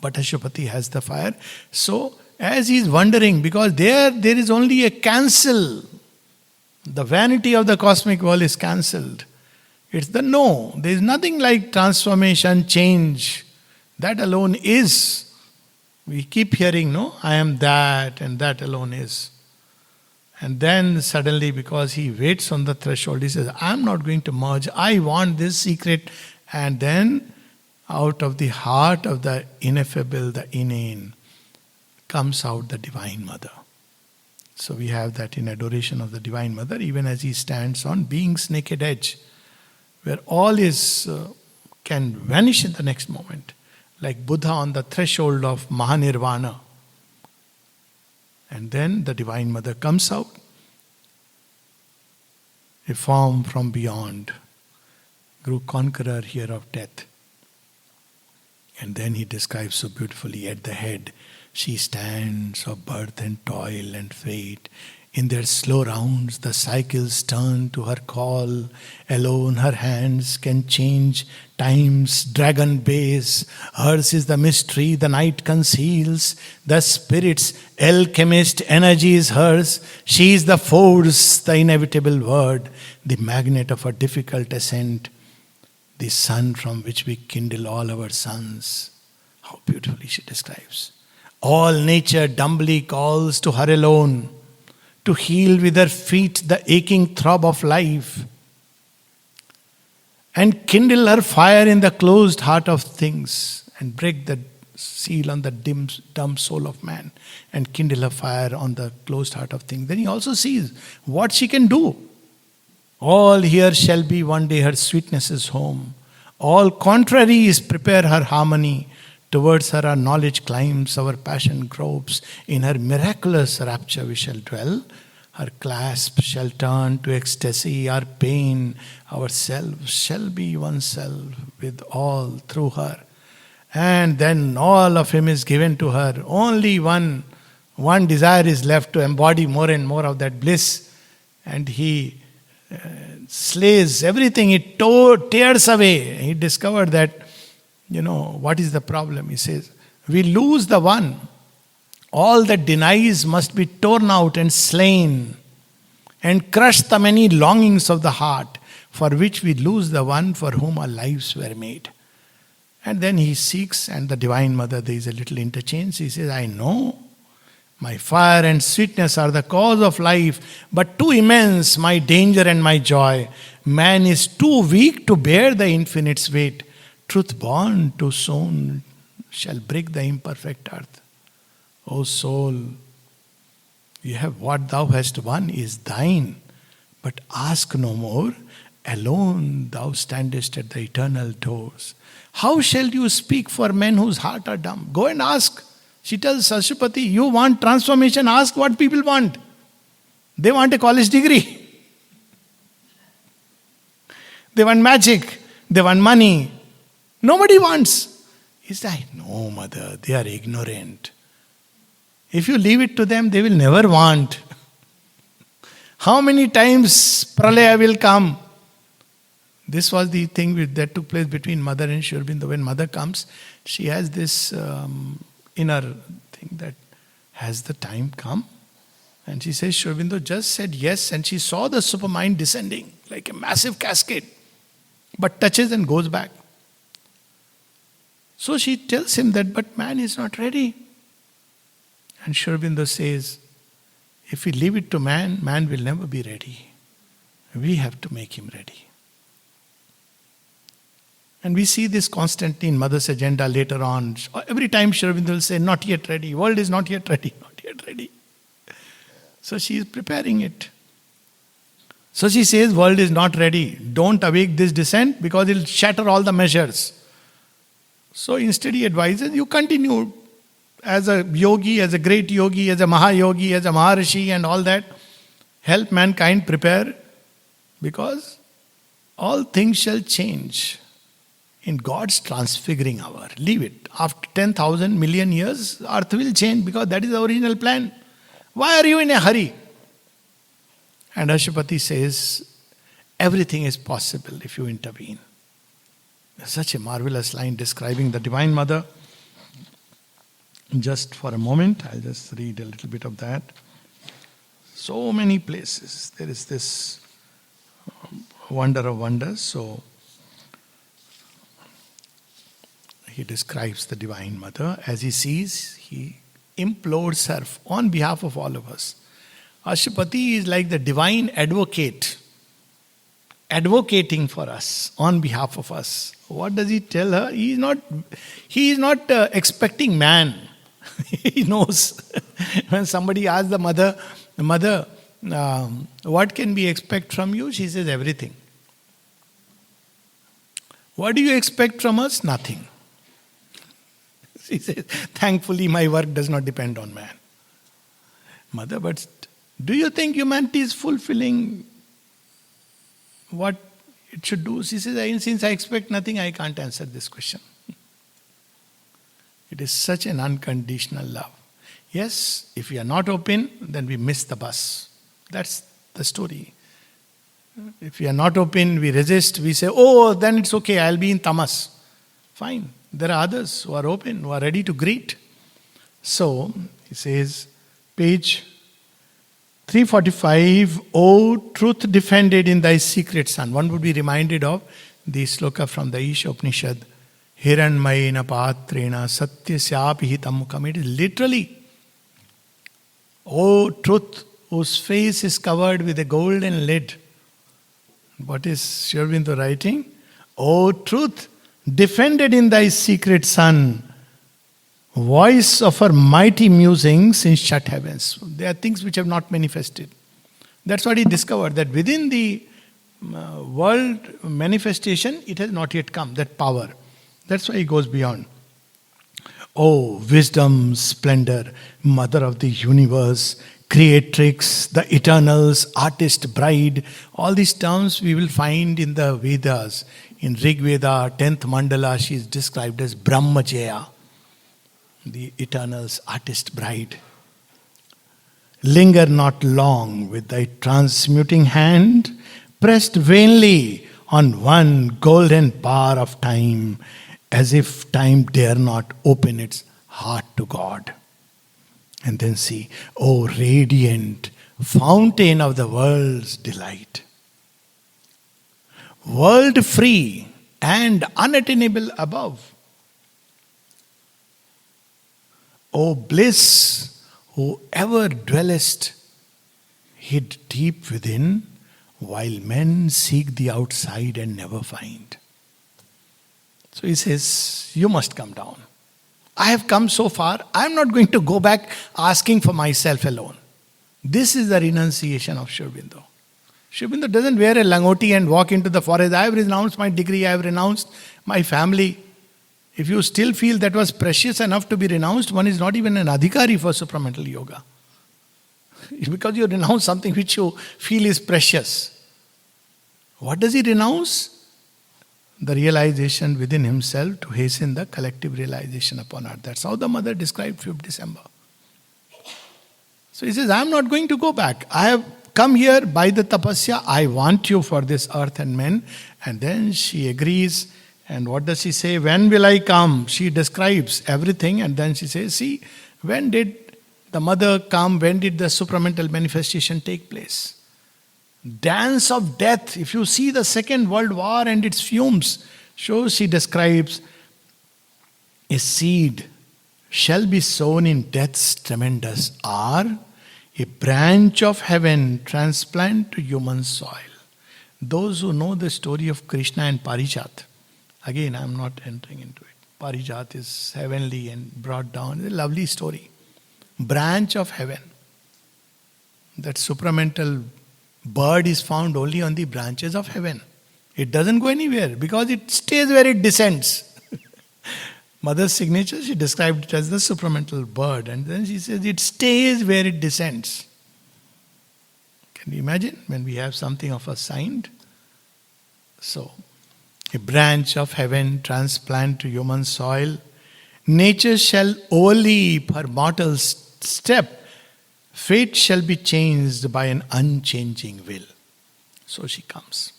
But Ashwapati has the fire. So, as he is wondering, because there is only a cancel. The vanity of the cosmic world is cancelled. It's the no. There is nothing like transformation, change. That alone is. We keep hearing, no, I am that, and that alone is. And then suddenly, because he waits on the threshold, he says, I'm not going to merge. I want this secret. And then, out of the heart of the ineffable, the inane, comes out the Divine Mother. So we have that in adoration of the Divine Mother, even as he stands on being's naked edge, where all is can vanish in the next moment, like Buddha on the threshold of Mahanirvana. And then the Divine Mother comes out, a form from beyond, grew conqueror here of death. And then he describes so beautifully, at the head, she stands of birth and toil and fate. In their slow rounds, the cycles turn to her call. Alone her hands can change time's dragon base. Hers is the mystery the night conceals. The spirit's alchemist energy is hers. She is the force, the inevitable word, the magnet of a difficult ascent, the sun from which we kindle all our suns. How beautifully she describes. All nature dumbly calls to her alone, to heal with her feet the aching throb of life, and kindle her fire in the closed heart of things, and break the seal on the dumb soul of man, and kindle her fire on the closed heart of things. Then he also sees what she can do. All here shall be one day her sweetness's home. All contraries prepare her harmony. Towards her our knowledge climbs, our passion gropes. In her miraculous rapture we shall dwell. Her clasp shall turn to ecstasy. Our pain, ourselves shall be oneself with all through her. And then all of him is given to her. Only one desire is left to embody more and more of that bliss. And he slays everything. He tears away. He discovered that, what is the problem? He says, we lose the one. All that denies must be torn out and slain, and crush the many longings of the heart, for which we lose the one for whom our lives were made. And then he seeks, and the Divine Mother, there is a little interchange. He says, I know my fire and sweetness are the cause of life, but too immense my danger and my joy. Man is too weak to bear the infinite's weight. Truth born too soon shall break the imperfect earth. O soul, you have what thou hast won is thine, but ask no more. Alone thou standest at the eternal doors. How shall you speak for men whose heart are dumb? Go and ask. She tells Ashwapati, you want transformation, ask what people want. They want a college degree. They want magic. They want money. Nobody wants. He said, no, mother, they are ignorant. If you leave it to them, they will never want. How many times pralaya will come? This was the thing that took place between mother and Sri Aurobindo. When mother comes, she has this inner thing that, has the time come? And she says, Sri Aurobindo just said yes, and she saw the supermind descending like a massive cascade. but touches and goes back. So she tells him that, but man is not ready. And Sri Aurobindo says, if we leave it to man, man will never be ready. We have to make him ready. And we see this constantly in Mother's agenda later on. Every time Sri Aurobindo will say, not yet ready, world is not yet ready, not yet ready. So she is preparing it. So she says, world is not ready. Don't awake this descent because it will shatter all the measures. So instead he advises, you continue as a yogi, as a great yogi, as a Mahayogi, as a Maharishi and all that. Help mankind prepare because all things shall change in God's transfiguring hour. Leave it. After 10,000 million years, earth will change because that is the original plan. Why are you in a hurry? And Ashwapati says, everything is possible if you intervene. Such a marvelous line describing the Divine Mother. Just for a moment, I'll just read a little bit of that. So many places. There is this wonder of wonders. So he describes the Divine Mother. As he sees, he implores her on behalf of all of us. Ashwapati is like the divine advocate, advocating for us, on behalf of us. What does he tell her? He is not expecting man. He knows. When somebody asks the mother, what can we expect from you? She says, everything. What do you expect from us? Nothing. She says, thankfully my work does not depend on man. Mother, but do you think humanity is fulfilling what it should do? She says, since I expect nothing, I can't answer this question. It is such an unconditional love. Yes, if we are not open, then we miss the bus. That's the story. If we are not open, we resist, we say, oh, then it's okay, I'll be in tamas. Fine. There are others who are open, who are ready to greet. So, he says, page 345, O truth defended in thy secret son. One would be reminded of the sloka from the Isha Upanishad. Hiranmayena patrena satyasyapi hitam mukam. It is literally, O truth, whose face is covered with a golden lid. What is Sri Aurobindo writing? O truth, defended in thy secret son, voice of her mighty musings in shut heavens. There are things which have not manifested. That's what he discovered, that within the world manifestation, it has not yet come, that power. That's why he goes beyond. Oh, wisdom, splendor, mother of the universe, creatrix, the eternals, artist, bride. All these terms we will find in the Vedas. In Rig Veda, 10th Mandala, she is described as Brahmajaya, the eternal's artist bride. Linger not long with thy transmuting hand, pressed vainly on one golden bar of time, as if time dare not open its heart to God. And then see, O radiant fountain of the world's delight, world free and unattainable above. O bliss, who ever dwellest hid deep within, while men seek the outside and never find. So he says, you must come down. I have come so far, I am not going to go back asking for myself alone. This is the renunciation of Sri Aurobindo. Sri Aurobindo doesn't wear a langoti and walk into the forest. I have renounced my degree, I have renounced my family. If you still feel that was precious enough to be renounced, one is not even an adhikari for supramental yoga. Because you renounce something which you feel is precious. What does he renounce? The realization within himself to hasten the collective realization upon earth. That's how the mother described 5th December. So he says, I am not going to go back. I have come here by the tapasya. I want you for this earth and men. And then she agrees. And what does she say? When will I come? She describes everything. And then she says, see, when did the mother come? When did the supramental manifestation take place? dance of death. If you see the Second World War and its fumes, so she describes a seed shall be sown in death's tremendous hour, a branch of heaven transplant to human soil. Those who know the story of Krishna and Parijat, again I am not entering into it. Parijat is heavenly and brought down. It's a lovely story. Branch of heaven. That supramental bird is found only on the branches of heaven. It doesn't go anywhere because it stays where it descends. Mother's signature, she described it as the supramental bird, and then she says it stays where it descends. Can you imagine when we have something of a sign? So, a branch of heaven transplant to human soil. Nature shall overleap her mortal step. Fate shall be changed by an unchanging will. So she comes.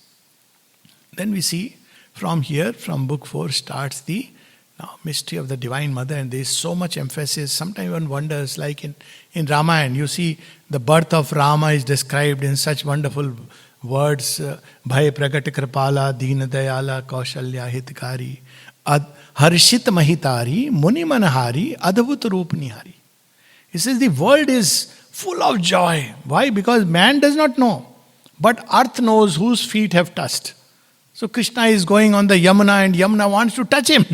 Then we see from here, from book 4 starts the mystery of the Divine Mother, and there is so much emphasis. Sometimes one wonders, like in Ramayana, you see the birth of Rama is described in such wonderful words. Bhai pragat kripala, deen dayala, kaushalya hitkari, harshit mahitari, muni manahari, adbhut roop nihari. He says the world is full of joy. Why? Because man does not know. But earth knows whose feet have touched. So Krishna is going on the Yamuna and Yamuna wants to touch him.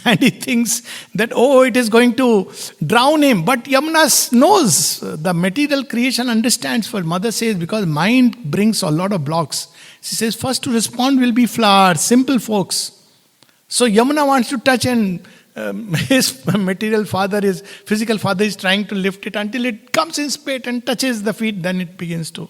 And he thinks that, it is going to drown him. But Yamuna knows, the material creation understands. For mother says, because mind brings a lot of blocks. She says, first to respond will be flowers, simple folks. So Yamuna wants to touch, and his physical father is trying to lift it until it comes in spate and touches the feet, then it begins to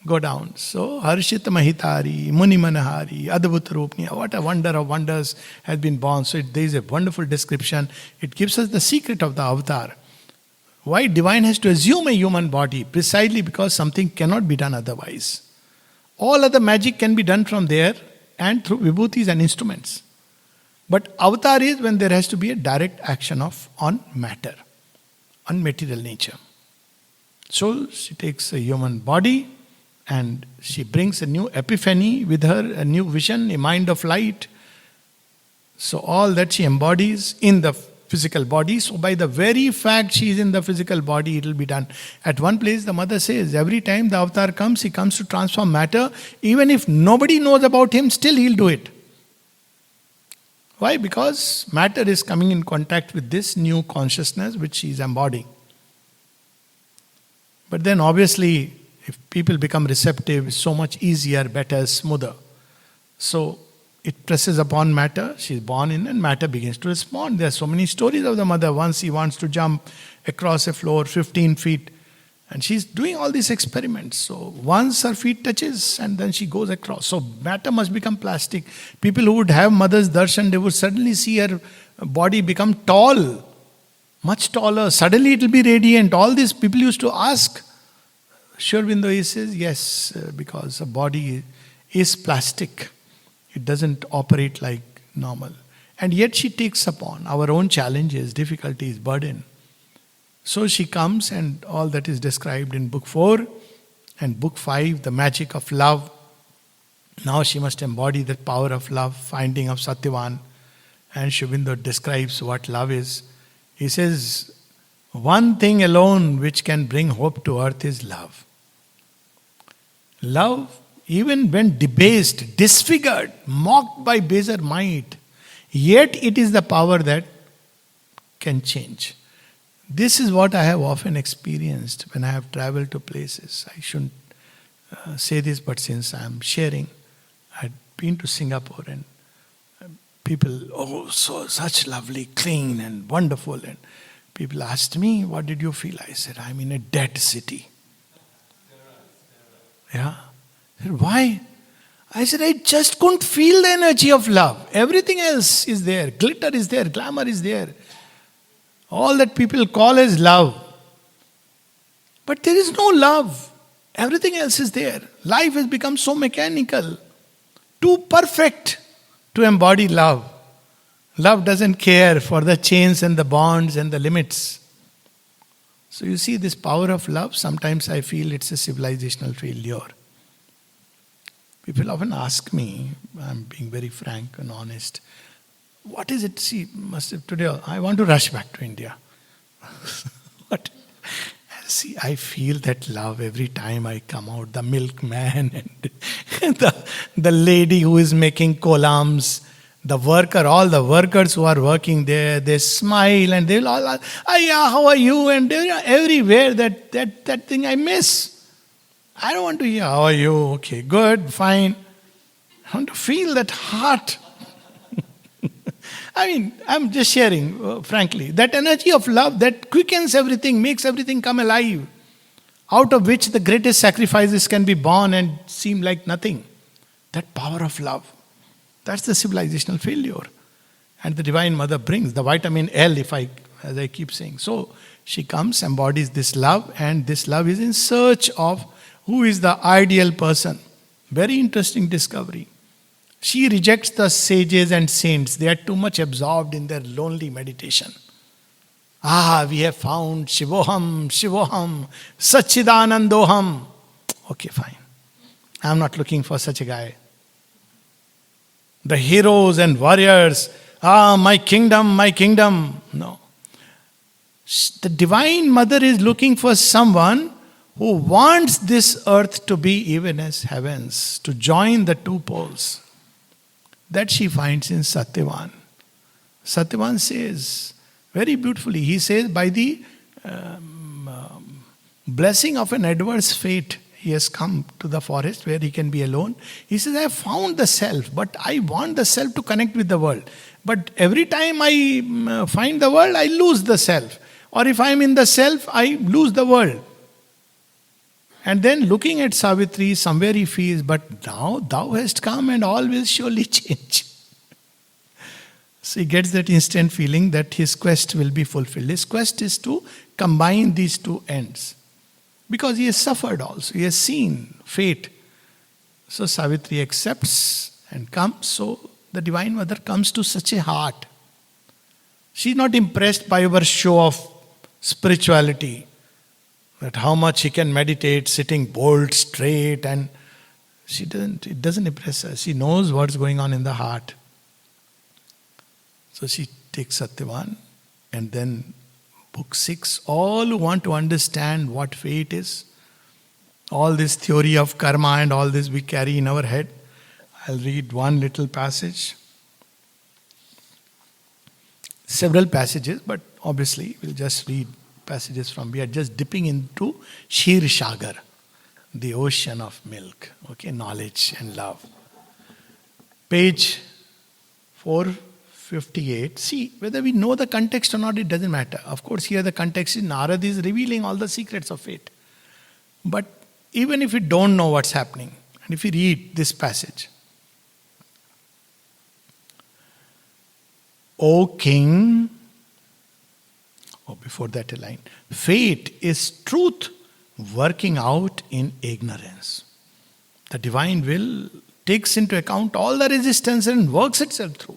go down. So, Harshit Mahitari, Muni Manahari, Adbhut Rupniya, what a wonder of wonders has been born. So, there is a wonderful description. It gives us the secret of the avatar. Why divine has to assume a human body? Precisely because something cannot be done otherwise. All other magic can be done from there and through vibhutis and instruments. But avatar is when there has to be a direct action on matter, on material nature. So, she takes a human body, and she brings a new epiphany with her, a new vision, a mind of light. So all that she embodies in the physical body. So by the very fact she is in the physical body, it will be done. At one place the mother says, every time the avatar comes, he comes to transform matter. Even if nobody knows about him, still he'll do it. Why? Because matter is coming in contact with this new consciousness which she is embodying. But then obviously, if people become receptive, it's so much easier, better, smoother. So it presses upon matter. She's born in, and matter begins to respond. There are so many stories of the mother. Once he wants to jump across a floor 15 feet, and she's doing all these experiments. So once her feet touches, and then she goes across. So matter must become plastic. People who would have mother's darshan, they would suddenly see her body become tall, much taller. Suddenly it will be radiant. All these people used to ask. Sri Aurobindo, he says, yes, because a body is plastic. It doesn't operate like normal. And yet she takes upon our own challenges, difficulties, burden. So she comes, and all that is described in book 4 and book 5, the magic of love. Now she must embody the power of love, finding of Satyavan. And Sri Aurobindo describes what love is. He says, one thing alone which can bring hope to earth is love. Love, even when debased, disfigured, mocked by baser might, yet it is the power that can change. This is what I have often experienced when I have traveled to places. I shouldn't say this, but since I am sharing, I had been to Singapore, and people, such lovely, clean and wonderful. And people asked me, what did you feel? I said, I'm in a dead city. Yeah. I said, why? I said, I just couldn't feel the energy of love. Everything else is there. Glitter is there. Glamour is there. All that people call as love. But there is no love. Everything else is there. Life has become so mechanical, too perfect to embody love. Love doesn't care for the chains and the bonds and the limits. So you see this power of love, sometimes I feel it's a civilizational failure. People often ask me, I'm being very frank and honest, what is it? See, must have today, I want to rush back to India. What? See, I feel that love every time I come out. The milkman and the lady who is making columns, the worker, all the workers who are working there, they smile and they'll all, yeah, how are you? And they're everywhere, that thing I miss. I don't want to hear, how are you? Okay, good, fine. I want to feel that heart. I mean, I'm just sharing, frankly. That energy of love that quickens everything, makes everything come alive, out of which the greatest sacrifices can be born and seem like nothing. That power of love. That's the civilizational failure. And the Divine Mother brings the vitamin L, as I keep saying. So she comes, embodies this love, and this love is in search of who is the ideal person. Very interesting discovery. She rejects the sages and saints. They are too much absorbed in their lonely meditation. We have found Shivoham, Shivoham, Satchidanandoham. Okay, fine. I'm not looking for such a guy. The heroes and warriors. My kingdom, my kingdom. No. The Divine Mother is looking for someone who wants this earth to be even as heavens, to join the two poles. That she finds in Satyavan. Satyavan says, very beautifully, he says, by the blessing of an adverse fate, he has come to the forest where he can be alone. He says, I have found the self, but I want the self to connect with the world. But every time I find the world, I lose the self. Or if I am in the self, I lose the world. And then looking at Savitri, somewhere he feels, but now thou hast come and all will surely change. So he gets that instant feeling that his quest will be fulfilled. His quest is to combine these two ends. Because he has suffered also. He has seen fate. So Savitri accepts and comes. So the Divine Mother comes to such a heart. She is not impressed by our show of spirituality. That how much he can meditate, sitting bolt straight, and it doesn't impress her. She knows what's going on in the heart. So she takes Satyavan, and then book 6, all who want to understand what fate is, all this theory of karma and all this we carry in our head. I'll read one little passage. Several passages, but obviously we'll just read passages from, we are just dipping into Shir Shagar, the ocean of milk, knowledge and love. Page 458. See, whether we know the context or not, it doesn't matter. Of course, here the context is Narad is revealing all the secrets of fate. But even if we don't know what's happening, and if we read this passage, O king, before that a line, fate is truth working out in ignorance. The divine will takes into account all the resistance and works itself through.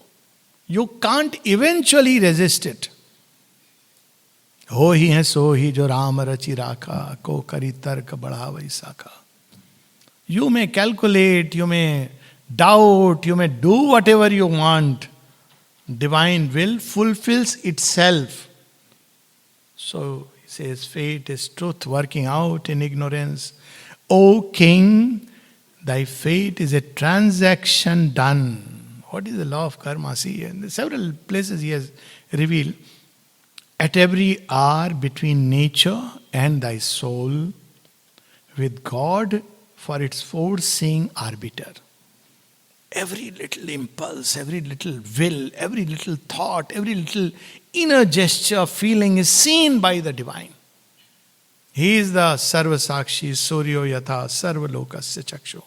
You can't eventually resist it. Ho hi hai so hi jo Ram rachi rakha, ko kari tark badhavai sakha. You may calculate, you may doubt, you may do whatever you want. Divine will fulfills itself. So he says, fate is truth working out in ignorance. O king, thy fate is a transaction done. What is the law of karma? See, in several places he has revealed. At every hour between nature and thy soul, with God for its foreseeing arbiter. Every little impulse, every little will, every little thought, every little inner gesture, feeling is seen by the divine. He is the Sarva Sakshi, Suryo Yatha, Sarva Lokasya Chakshu.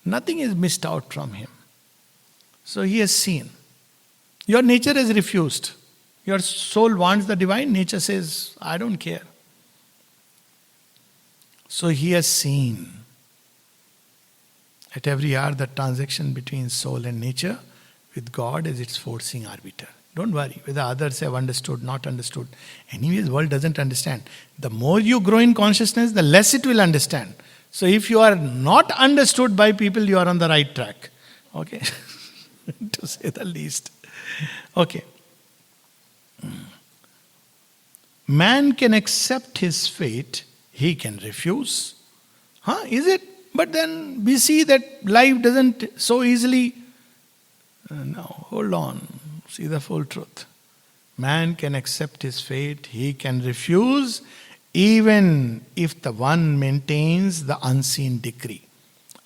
Nothing is missed out from him. So he has seen. Your nature has refused. Your soul wants the divine, nature says, I don't care. So he has seen. At every hour, the transaction between soul and nature with God as its forcing arbiter. Don't worry whether others have understood, not understood. Anyways, the world doesn't understand. The more you grow in consciousness, the less it will understand. So if you are not understood by people, you are on the right track. Okay? To say the least. Okay. Man can accept his fate, he can refuse. Is it? But then we see that life doesn't so easily. No, hold on. See the full truth. Man can accept his fate, he can refuse, even if the one maintains the unseen decree.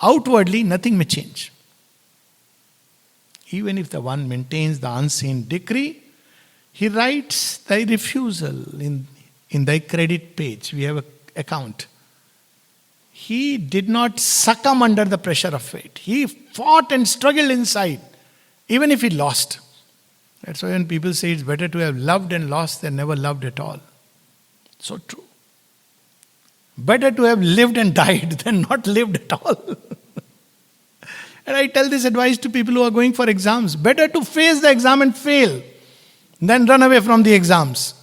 Outwardly, nothing may change. Even if the one maintains the unseen decree, he writes thy refusal in thy credit page. We have an account. He did not succumb under the pressure of fate. He fought and struggled inside, even if he lost. That's why when people say it's better to have loved and lost than never loved at all. So true. Better to have lived and died than not lived at all. And I tell this advice to people who are going for exams. Better to face the exam and fail than run away from the exams.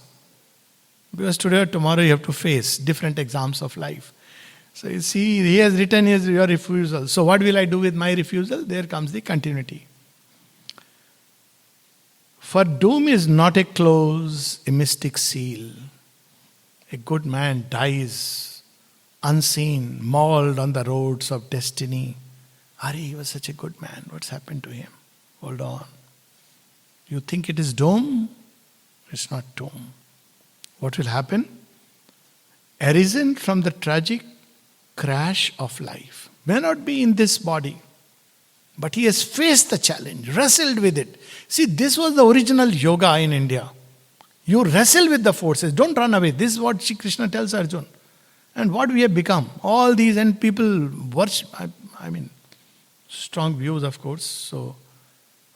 Because today or tomorrow you have to face different exams of life. So you see, he has written your refusal. So what will I do with my refusal? There comes the continuity. For doom is not a close, a mystic seal. A good man dies unseen, mauled on the roads of destiny. He was such a good man. What's happened to him? Hold on. You think it is doom? It's not doom. What will happen? Arisen from the tragic crash of life. May not be in this body, but he has faced the challenge, wrestled with it. See, this was the original yoga in India. You wrestle with the forces. Don't run away. This is what Shri Krishna tells Arjuna. And what we have become. All these, and people worship. Strong views, of course. So,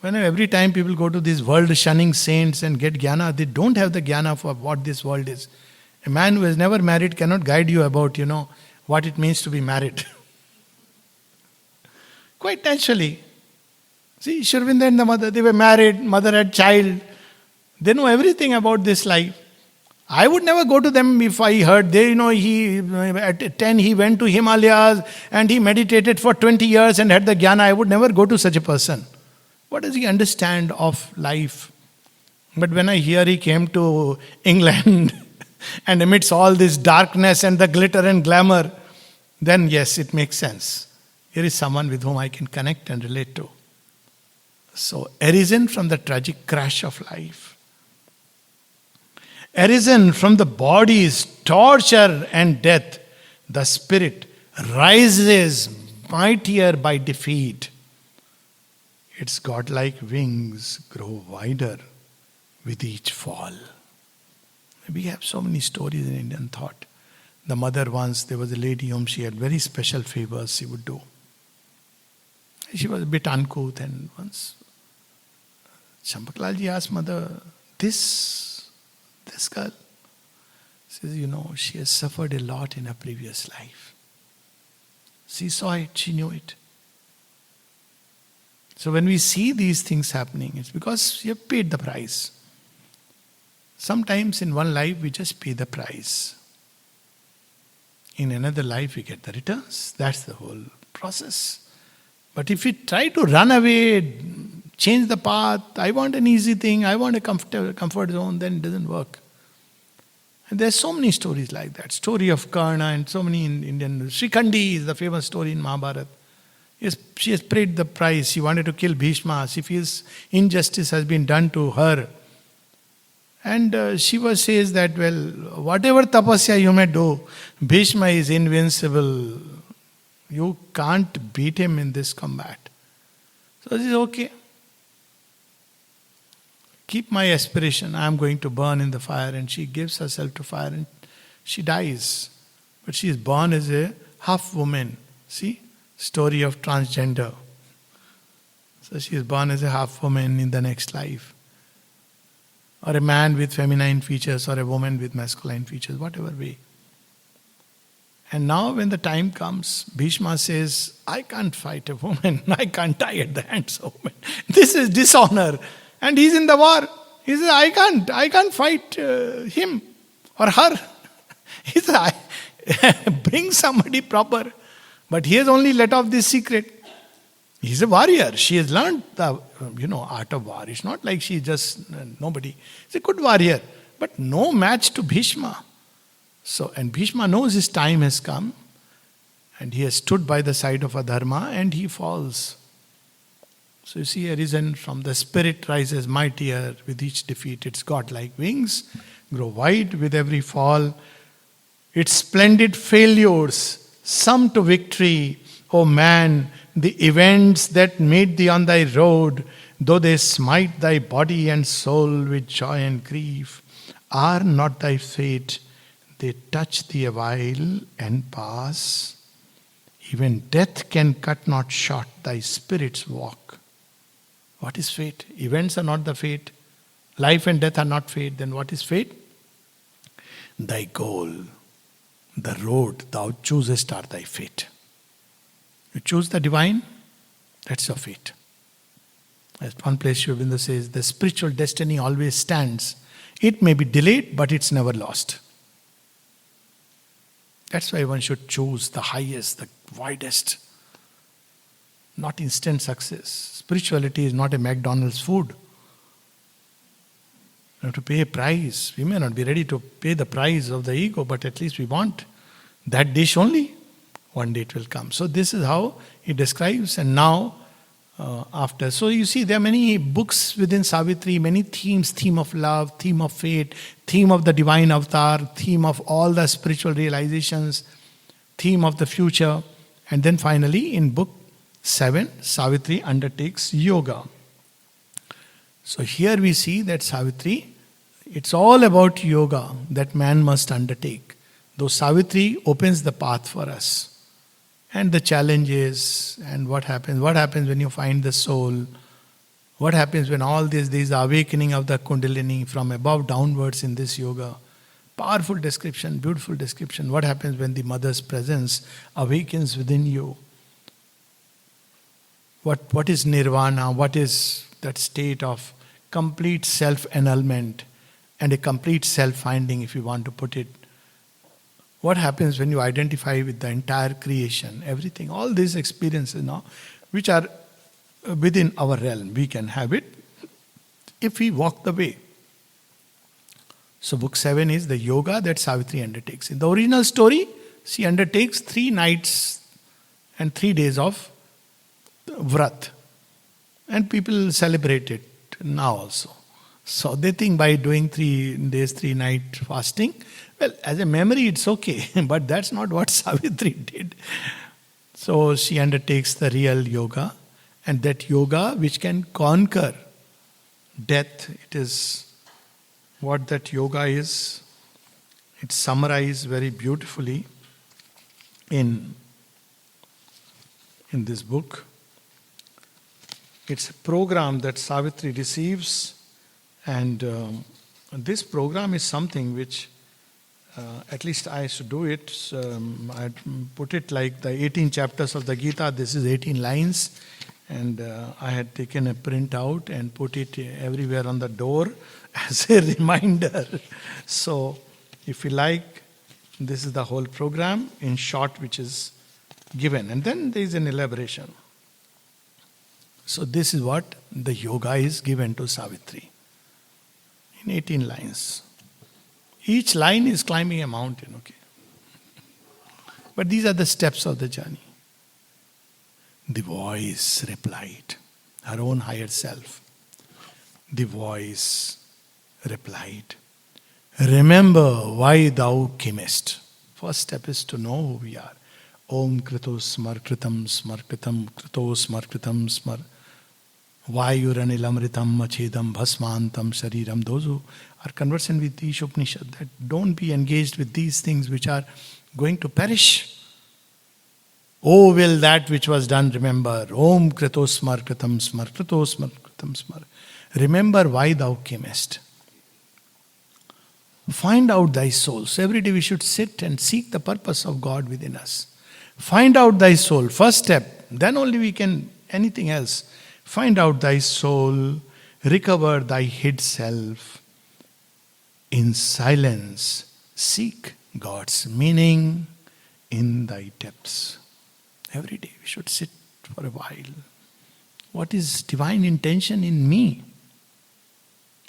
every time people go to these world shunning saints and get jnana, they don't have the jnana for what this world is. A man who has never married cannot guide you about, what it means to be married. Quite naturally. See, Shurvinda and the mother, they were married, mother had child. They know everything about this life. I would never go to them if I heard at 10 he went to Himalayas and he meditated for 20 years and had the jnana. I would never go to such a person. What does he understand of life? But when I hear he came to England and amidst all this darkness and the glitter and glamour, then yes, it makes sense. Here is someone with whom I can connect and relate to. So, arisen from the tragic crash of life. Arisen from the body's torture and death, the spirit rises mightier by defeat. Its godlike wings grow wider with each fall. We have so many stories in Indian thought. The mother once, there was a lady whom she had very special favors she would do. She was a bit uncouth, and once Champaklalji asked mother, this girl, says, she has suffered a lot in her previous life. She saw it, she knew it. So when we see these things happening, it's because you have paid the price. Sometimes in one life we just pay the price. In another life we get the returns. That's the whole process. But if we try to run away, change the path, I want an easy thing, I want a comfort zone, then it doesn't work. And there's so many stories like that. Story of Karna and so many in Indian. Srikhandi is the famous story in Mahabharata. Yes, she has paid the price. She wanted to kill Bhishma. She feels injustice has been done to her. And Shiva says that, whatever tapasya you may do, Bhishma is invincible. You can't beat him in this combat. So this is okay. Keep my aspiration. I am going to burn in the fire. And she gives herself to fire and she dies. But she is born as a half woman. See? Story of transgender. So she is born as a half woman in the next life. Or a man with feminine features or a woman with masculine features, whatever way. And now when the time comes, Bhishma says, I can't fight a woman. I can't die at the hands of women. This is dishonor. And he's in the war. He says, I can't fight him or her. He says, bring somebody proper. But he has only let off this secret. He's a warrior. She has learned the art of war. It's not like she's just nobody. She's a good warrior, but no match to Bhishma. So, and Bhishma knows his time has come, and he has stood by the side of Adharma, and he falls. So you see, arisen from the spirit rises mightier with each defeat. Its godlike wings grow wide with every fall. Its splendid failures sum to victory. O man, the events that meet thee on thy road, though they smite thy body and soul with joy and grief, are not thy fate. They touch thee awhile and pass. Even death can cut not short thy spirit's walk. What is fate? Events are not the fate. Life and death are not fate. Then what is fate? Thy goal, the road thou choosest are thy fate. You choose the divine, that's your fate. As one place Sri Aurobindo says, the spiritual destiny always stands. It may be delayed, but it's never lost. That's why one should choose the highest, the widest. Not instant success. Spirituality is not a McDonald's food. You have to pay a price. We may not be ready to pay the price of the ego, but at least we want that dish only. One day it will come. So this is how he describes. And now, after. So you see, there are many books within Savitri, many themes. Theme of love, theme of fate, theme of the divine avatar, theme of all the spiritual realizations, theme of the future. And then finally, in book 7, Savitri undertakes yoga. So here we see that Savitri, it's all about yoga that man must undertake. Though Savitri opens the path for us. And the challenges and what happens when you find the soul, what happens when all this, there is the awakening of the Kundalini from above downwards in this yoga. Powerful description, beautiful description. What happens when the mother's presence awakens within you? What is nirvana? What is that state of complete self-annulment and a complete self-finding, if you want to put it? What happens when you identify with the entire creation, everything, all these experiences now, which are within our realm, we can have it if we walk the way. So book 7 is the yoga that Savitri undertakes. In the original story, she undertakes 3 nights and 3 days of vrat. And people celebrate it now also. So they think by doing 3 days, 3 night fasting, well, as a memory it's okay, but that's not what Savitri did. So she undertakes the real yoga, and that yoga which can conquer death, it is what that yoga is. It's summarized very beautifully in this book. It's a program that Savitri receives, and this program is something which at least I should do it. I put it like the 18 chapters of the Gita. This is 18 lines, and I had taken a print out and put it everywhere on the door as a reminder. So, if you like, this is the whole program in short, which is given, and then there is an elaboration. So, this is what the yoga is given to Savitri in 18 lines. Each line is climbing a mountain, okay? But these are the steps of the journey. The voice replied, her own higher self. The voice replied, remember why thou camest. First step is to know who we are. Om Krito Smar Kritam Smar Kritam Krito Smar Kritam Smar Vayuranilamritam Machedam Bhasmantam Shariram. Those who are conversant with each Upanishad, that don't be engaged with these things which are going to perish. Oh, will that which was done remember. Om Krito Smar Kritam Smar Krito Smar Kritam Smar. Remember why thou camest. Find out thy soul. So every day we should sit and seek the purpose of God within us. Find out thy soul. First step. Then only we can anything else. Find out thy soul. Recover thy hid self. In silence, seek God's meaning in thy depths. Every day we should sit for a while. What is divine intention in me?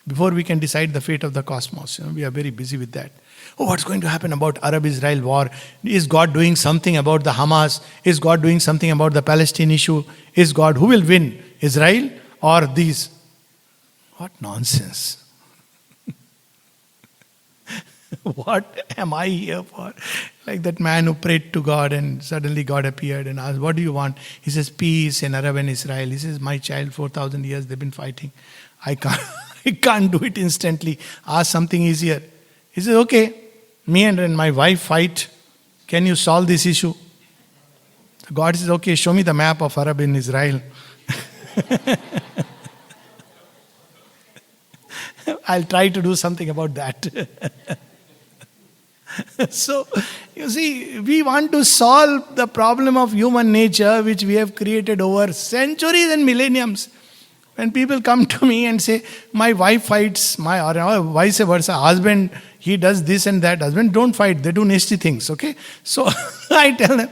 Before we can decide the fate of the cosmos, we are very busy with that. Oh, what's going to happen about Arab-Israel war? Is God doing something about the Hamas? Is God doing something about the Palestine issue? Is God, who will win? Israel or these? What nonsense. What am I here for? Like that man who prayed to God and suddenly God appeared and asked, what do you want? He says, peace in Arab and Israel. He says, my child, 4,000 years they've been fighting. I can't do it instantly. Ask something easier. He says, okay, me and my wife fight. Can you solve this issue? God says, okay, show me the map of Arab and Israel. I'll try to do something about that. So, you see, we want to solve the problem of human nature which we have created over centuries and millenniums. When people come to me and say, my wife fights, or vice versa, husband, he does this and that. Husband don't fight, they do nasty things, okay? So I tell them,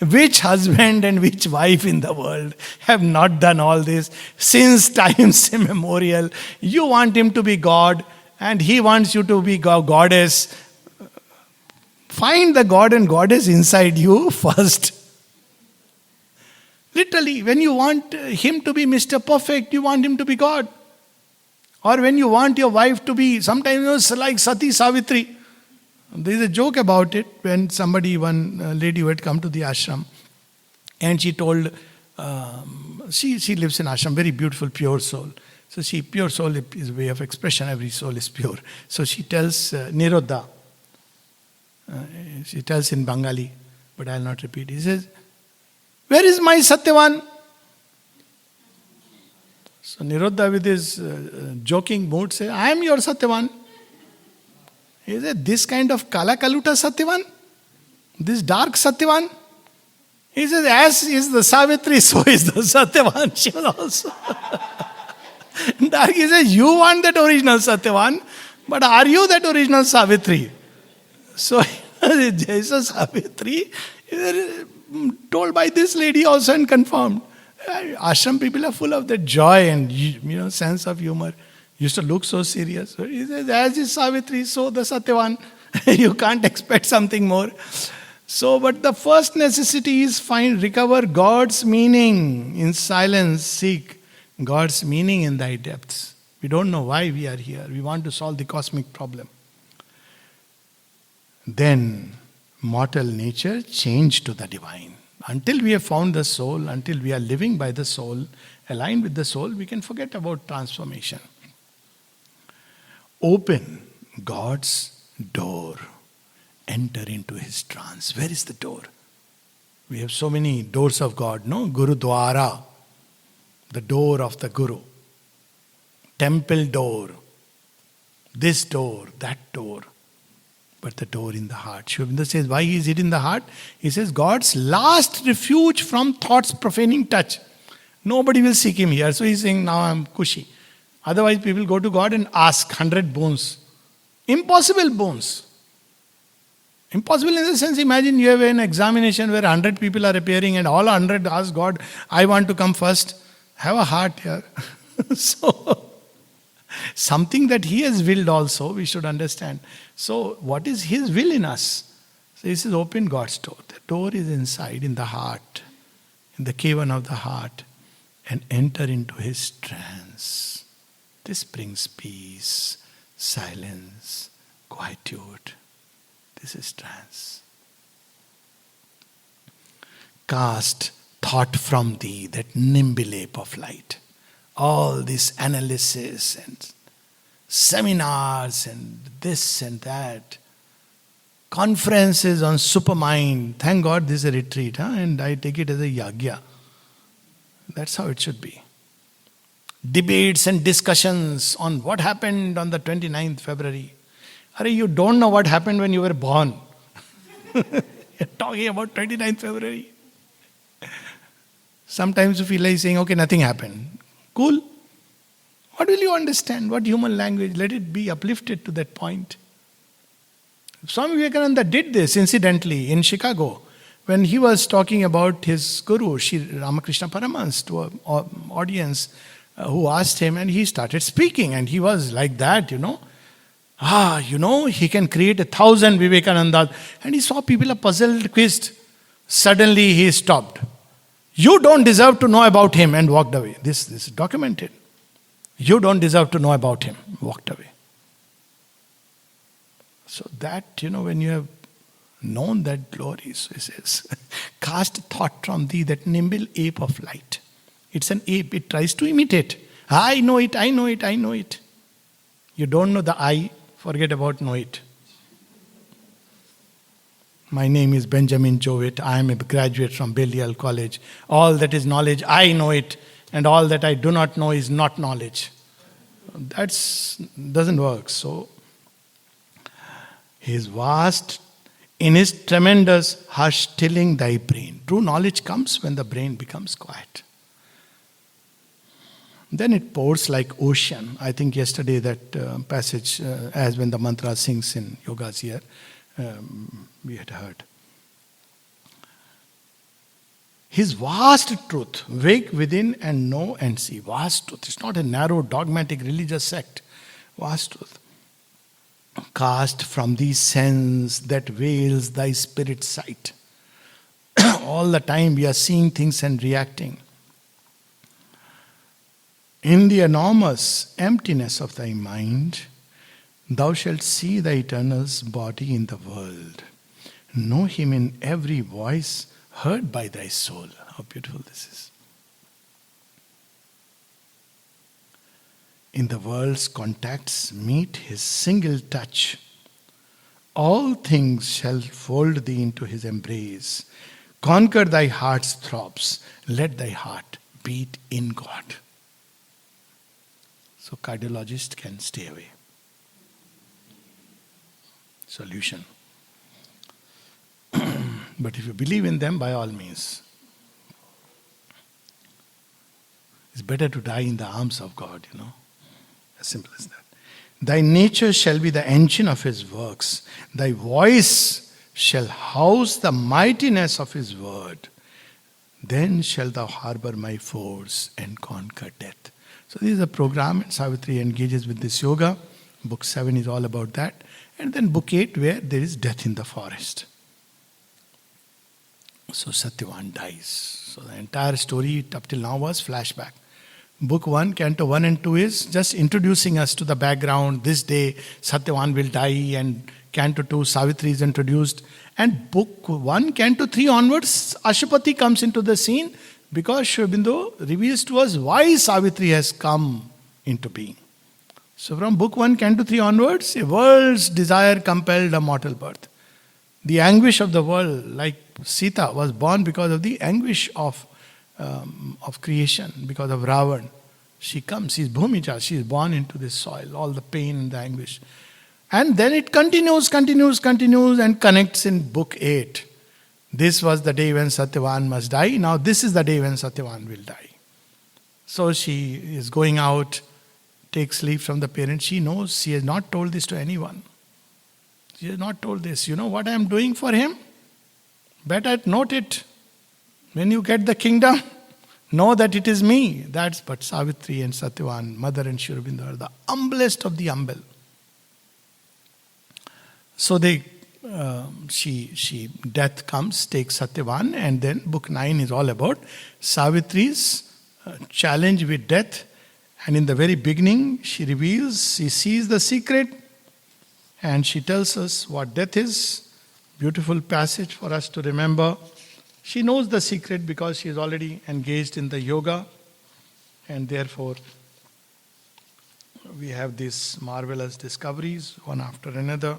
which husband and which wife in the world have not done all this since times immemorial? You want him to be God and he wants you to be goddess. Find the God and goddess inside you first. Literally, when you want him to be Mr. Perfect, you want him to be God. Or when you want your wife to be, sometimes like Sati Savitri. There is a joke about it when one lady who had come to the ashram and she told, she lives in ashram, very beautiful, pure soul. So pure soul is a way of expression, every soul is pure. So she tells Nirodha, she tells in Bengali, but I will not repeat. He says, where is my Satyavan? So Nirodha with his joking mood says, I am your Satyavan. He said, this kind of Kala Kaluta Satyavan? This dark Satyavan? He says, as is the Savitri, so is the Satyavan. She was also dark. He says, you want that original Satyavan, but are you that original Savitri? So, Jesus Savitri is told by this lady also and confirmed. Ashram people are full of that joy and sense of humor. Used to look so serious. So he says, as is Savitri, so the Satyavan. You can't expect something more. So, but the first necessity is recover God's meaning. In silence, seek God's meaning in thy depths. We don't know why we are here. We want to solve the cosmic problem. Then, mortal nature changed to the divine. Until we have found the soul, until we are living by the soul, aligned with the soul, we can forget about transformation. Open God's door. Enter into his trance. Where is the door? We have so many doors of God, no? Guru Dwara, the door of the Guru. Temple door. This door, that door. But the door in the heart. Sri Aurobindo says, why is it in the heart? He says, God's last refuge from thought's profaning touch. Nobody will seek him here. So he's saying, now I'm cushy. Otherwise, people go to God and ask 100 boons. Impossible boons. Impossible in the sense, imagine you have an examination where 100 people are appearing and all 100 ask God, I want to come first. Have a heart here. So, something that he has willed also, we should understand. So, what is his will in us? So, he says, open God's door. The door is inside, in the heart, in the cavern of the heart, and enter into his trance. This brings peace, silence, quietude. This is trance. Cast thought from thee, that nimble of light. All this analysis and seminars and this and that. Conferences on supermind. Thank God this is a retreat, and I take it as a yagya. That's how it should be. Debates and discussions on what happened on the 29th February. You don't know what happened when you were born. You're talking about 29th February. Sometimes you feel like saying, okay, nothing happened. Cool. What will you understand? What human language? Let it be uplifted to that point. Swami Vivekananda did this incidentally in Chicago. when he was talking about his guru, Sri Ramakrishna Paramahans, to an audience who asked him, and he started speaking, and he was like that, he can create 1,000 Vivekanandas. And he saw people are puzzled, quizzed. Suddenly he stopped. You don't deserve to know about him, and walked away. This is documented. You don't deserve to know about him, walked away. So that, when you have known that glory, so it says, cast thought from thee, that nimble ape of light. It's an ape, it tries to imitate. I know it, I know it, I know it. You don't know the I, forget about know it. My name is Benjamin Jowett, I am a graduate from Balliol College. All that is knowledge, I know it, and all that I do not know is not knowledge. That doesn't work. So, he is vast in his tremendous hush, stilling thy brain. True knowledge comes when the brain becomes quiet. Then it pours like ocean. I think yesterday that passage, as when the mantra sings in yogas here, we had heard. His vast truth, wake within and know and see. Vast truth. It's not a narrow dogmatic religious sect. Vast truth. Cast from thee sense that veils thy spirit sight. All the time we are seeing things and reacting. In the enormous emptiness of thy mind, thou shalt see the Eternal's body in the world. Know him in every voice heard by thy soul. How beautiful this is. In the world's contacts meet his single touch. All things shall fold thee into his embrace. Conquer thy heart's throbs. Let thy heart beat in God. So cardiologist can stay away. Solution. But if you believe in them, by all means. It's better to die in the arms of God, As simple as that. Thy nature shall be the engine of his works. Thy voice shall house the mightiness of his word. Then shall thou harbor my force and conquer death. So this is a program, and Savitri engages with this yoga. Book 7 is all about that. And then book 8, where there is death in the forest. So Satyavan dies. So the entire story up till now was flashback. Book 1, Canto 1 and 2 is just introducing us to the background. This day Satyavan will die, and Canto 2, Savitri is introduced. And Book 1, Canto 3 onwards, Ashupati comes into the scene, because Sri Aurobindo reveals to us why Savitri has come into being. So from Book 1, Canto 3 onwards, a world's desire compelled a mortal birth. The anguish of the world, like Sita, was born because of the anguish of creation, because of Ravan. She comes, she is Bhumija, she is born into this soil, all the pain and the anguish. And then it continues and connects in Book 8. This was the day when Satyavan must die. Now this is the day when Satyavan will die. So she is going out, takes leave from the parents. She knows, she has not told this to anyone. She has not told this. You know what I am doing for him? Better note it. When you get the kingdom, know that it is me. That's but Savitri and Satyavan, mother and Sri Aurobindo are the humblest of the humble. So death comes, takes Satyavan, and then Book 9 is all about Savitri's challenge with death. And in the very beginning, she reveals, she sees the secret, and she tells us what death is. Beautiful passage for us to remember. She knows the secret because she is already engaged in the yoga, and therefore we have these marvelous discoveries, one after another.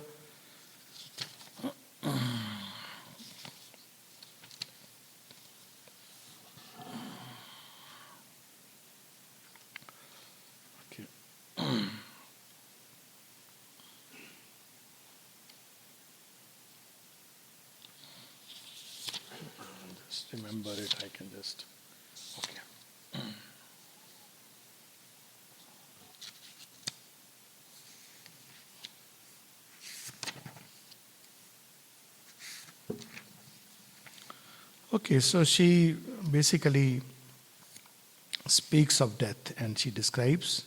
Just remember it, I can just. Okay. Okay, so she basically speaks of death and she describes,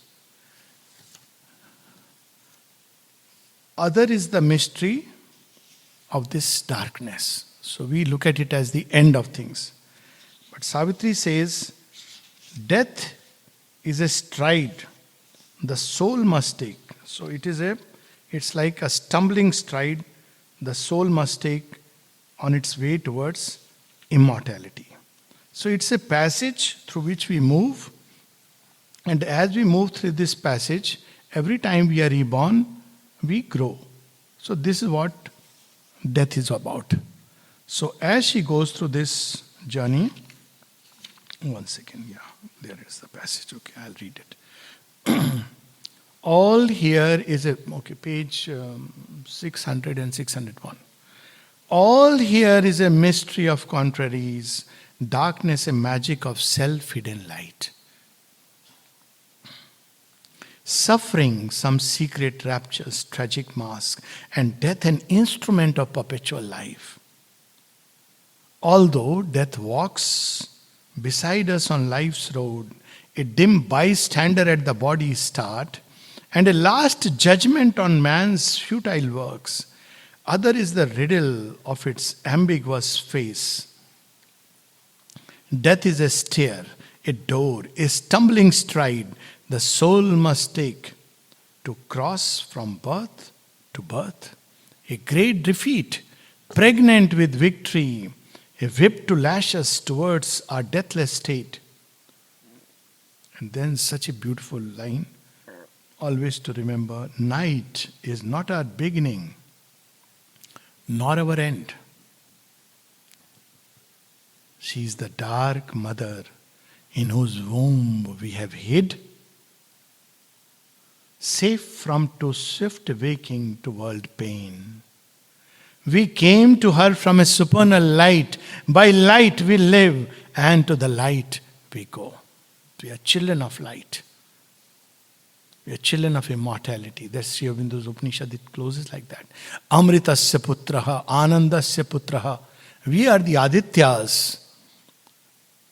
other is the mystery of this darkness. So we look at it as the end of things. But Savitri says, death is a stride the soul must take. So it's like a stumbling stride the soul must take on its way towards immortality. So it's a passage through which we move, and as we move through this passage, every time we are reborn, we grow. So this is what death is about. So as she goes through this journey, one second, there is the passage. Okay, I'll read it. All here is page 600 and 601. All here is a mystery of contraries, darkness a magic of self-hidden light. Suffering some secret rapture's tragic mask, and death an instrument of perpetual life. Although death walks beside us on life's road, a dim bystander at the body's start, and a last judgment on man's futile works, other is the riddle of its ambiguous face. Death is a stair, a door, a stumbling stride the soul must take to cross from birth to birth. A great defeat, pregnant with victory, a whip to lash us towards our deathless state. And then such a beautiful line, always to remember, night is not our beginning, nor our end. She is the dark mother in whose womb we have hid, safe from too swift waking to world pain. We came to her from a supernal light. By light we live, and to the light we go. We are children of light. We are children of immortality. That's Sri Aurobindo's Upanishad. It closes like that. Amritasya putraha, anandasya putraha. We are the Adityas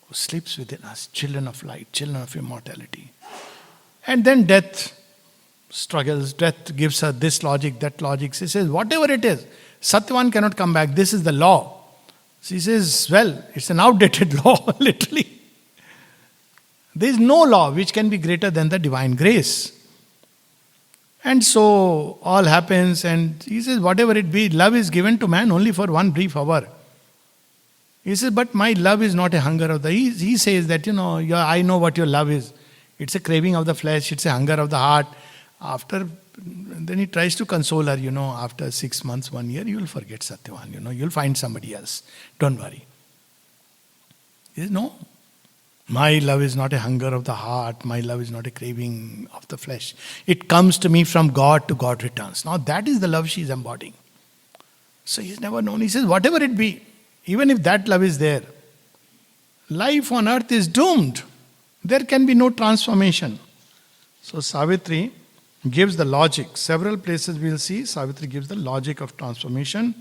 who sleeps within us, children of light, children of immortality. And then death struggles. Death gives her this logic, that logic. She says, whatever it is, Satyavan cannot come back. This is the law. She says, well, it's an outdated law, literally. There is no law which can be greater than the divine grace. And so all happens, and he says, whatever it be, love is given to man only for one brief hour. He says, but my love is not a hunger of the... He says that, I know what your love is. It's a craving of the flesh, it's a hunger of the heart. Then he tries to console her, after 6 months, 1 year, you will forget Satyavan, you'll find somebody else. Don't worry. He says, no. My love is not a hunger of the heart. My love is not a craving of the flesh. It comes to me from God to God returns. Now that is the love she is embodying. So he's never known. He says, whatever it be, even if that love is there, life on earth is doomed. There can be no transformation. So Savitri gives the logic. Several places we'll see Savitri gives the logic of transformation.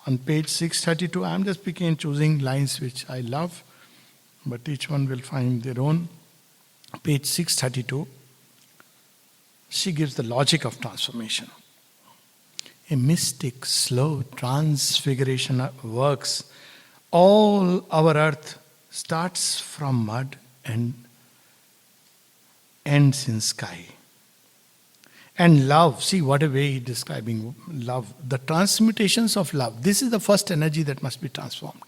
On page 632, I'm just picking and choosing lines which I love, but each one will find their own. Page 632, she gives the logic of transformation. A mystic, slow transfiguration works. All our earth starts from mud and ends in sky. And love, see what a way he's describing love. The transmutations of love. This is the first energy that must be transformed.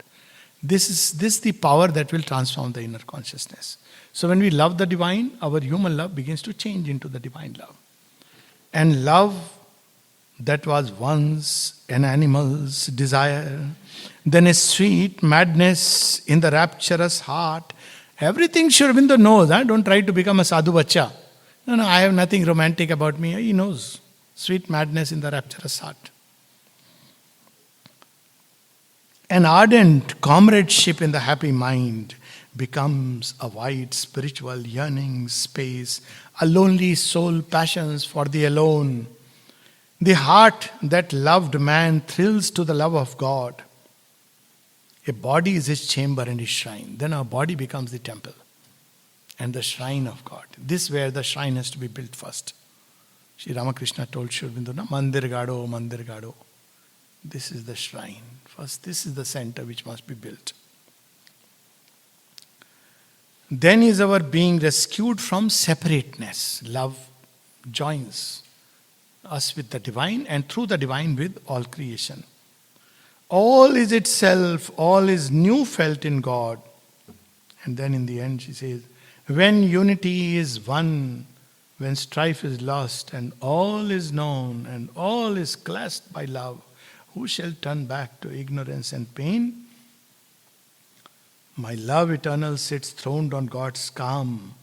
This is the power that will transform the inner consciousness. So when we love the divine, our human love begins to change into the divine love. And love that was once an animal's desire, then a sweet madness in the rapturous heart. Everything Sri Aurobindo knows. Don't try to become a sadhu bacha. No, I have nothing romantic about me. He knows. Sweet madness in the rapturous heart. An ardent comradeship in the happy mind becomes a wide spiritual yearning space, a lonely soul passions for the alone. The heart that loved man thrills to the love of God. A body is his chamber and his shrine. Then our body becomes the temple and the shrine of God. This is where the shrine has to be built first. Sri Ramakrishna told Sri Aurobindo, Mandir Gado, Mandir Gado. This is the shrine. First, this is the center which must be built. Then is our being rescued from separateness. Love joins us with the divine and through the divine with all creation. All is itself, all is new felt in God. And then in the end she says, when unity is one, when strife is lost and all is known and all is clasped by love, who shall turn back to ignorance and pain? My love eternal sits throned on God's calm.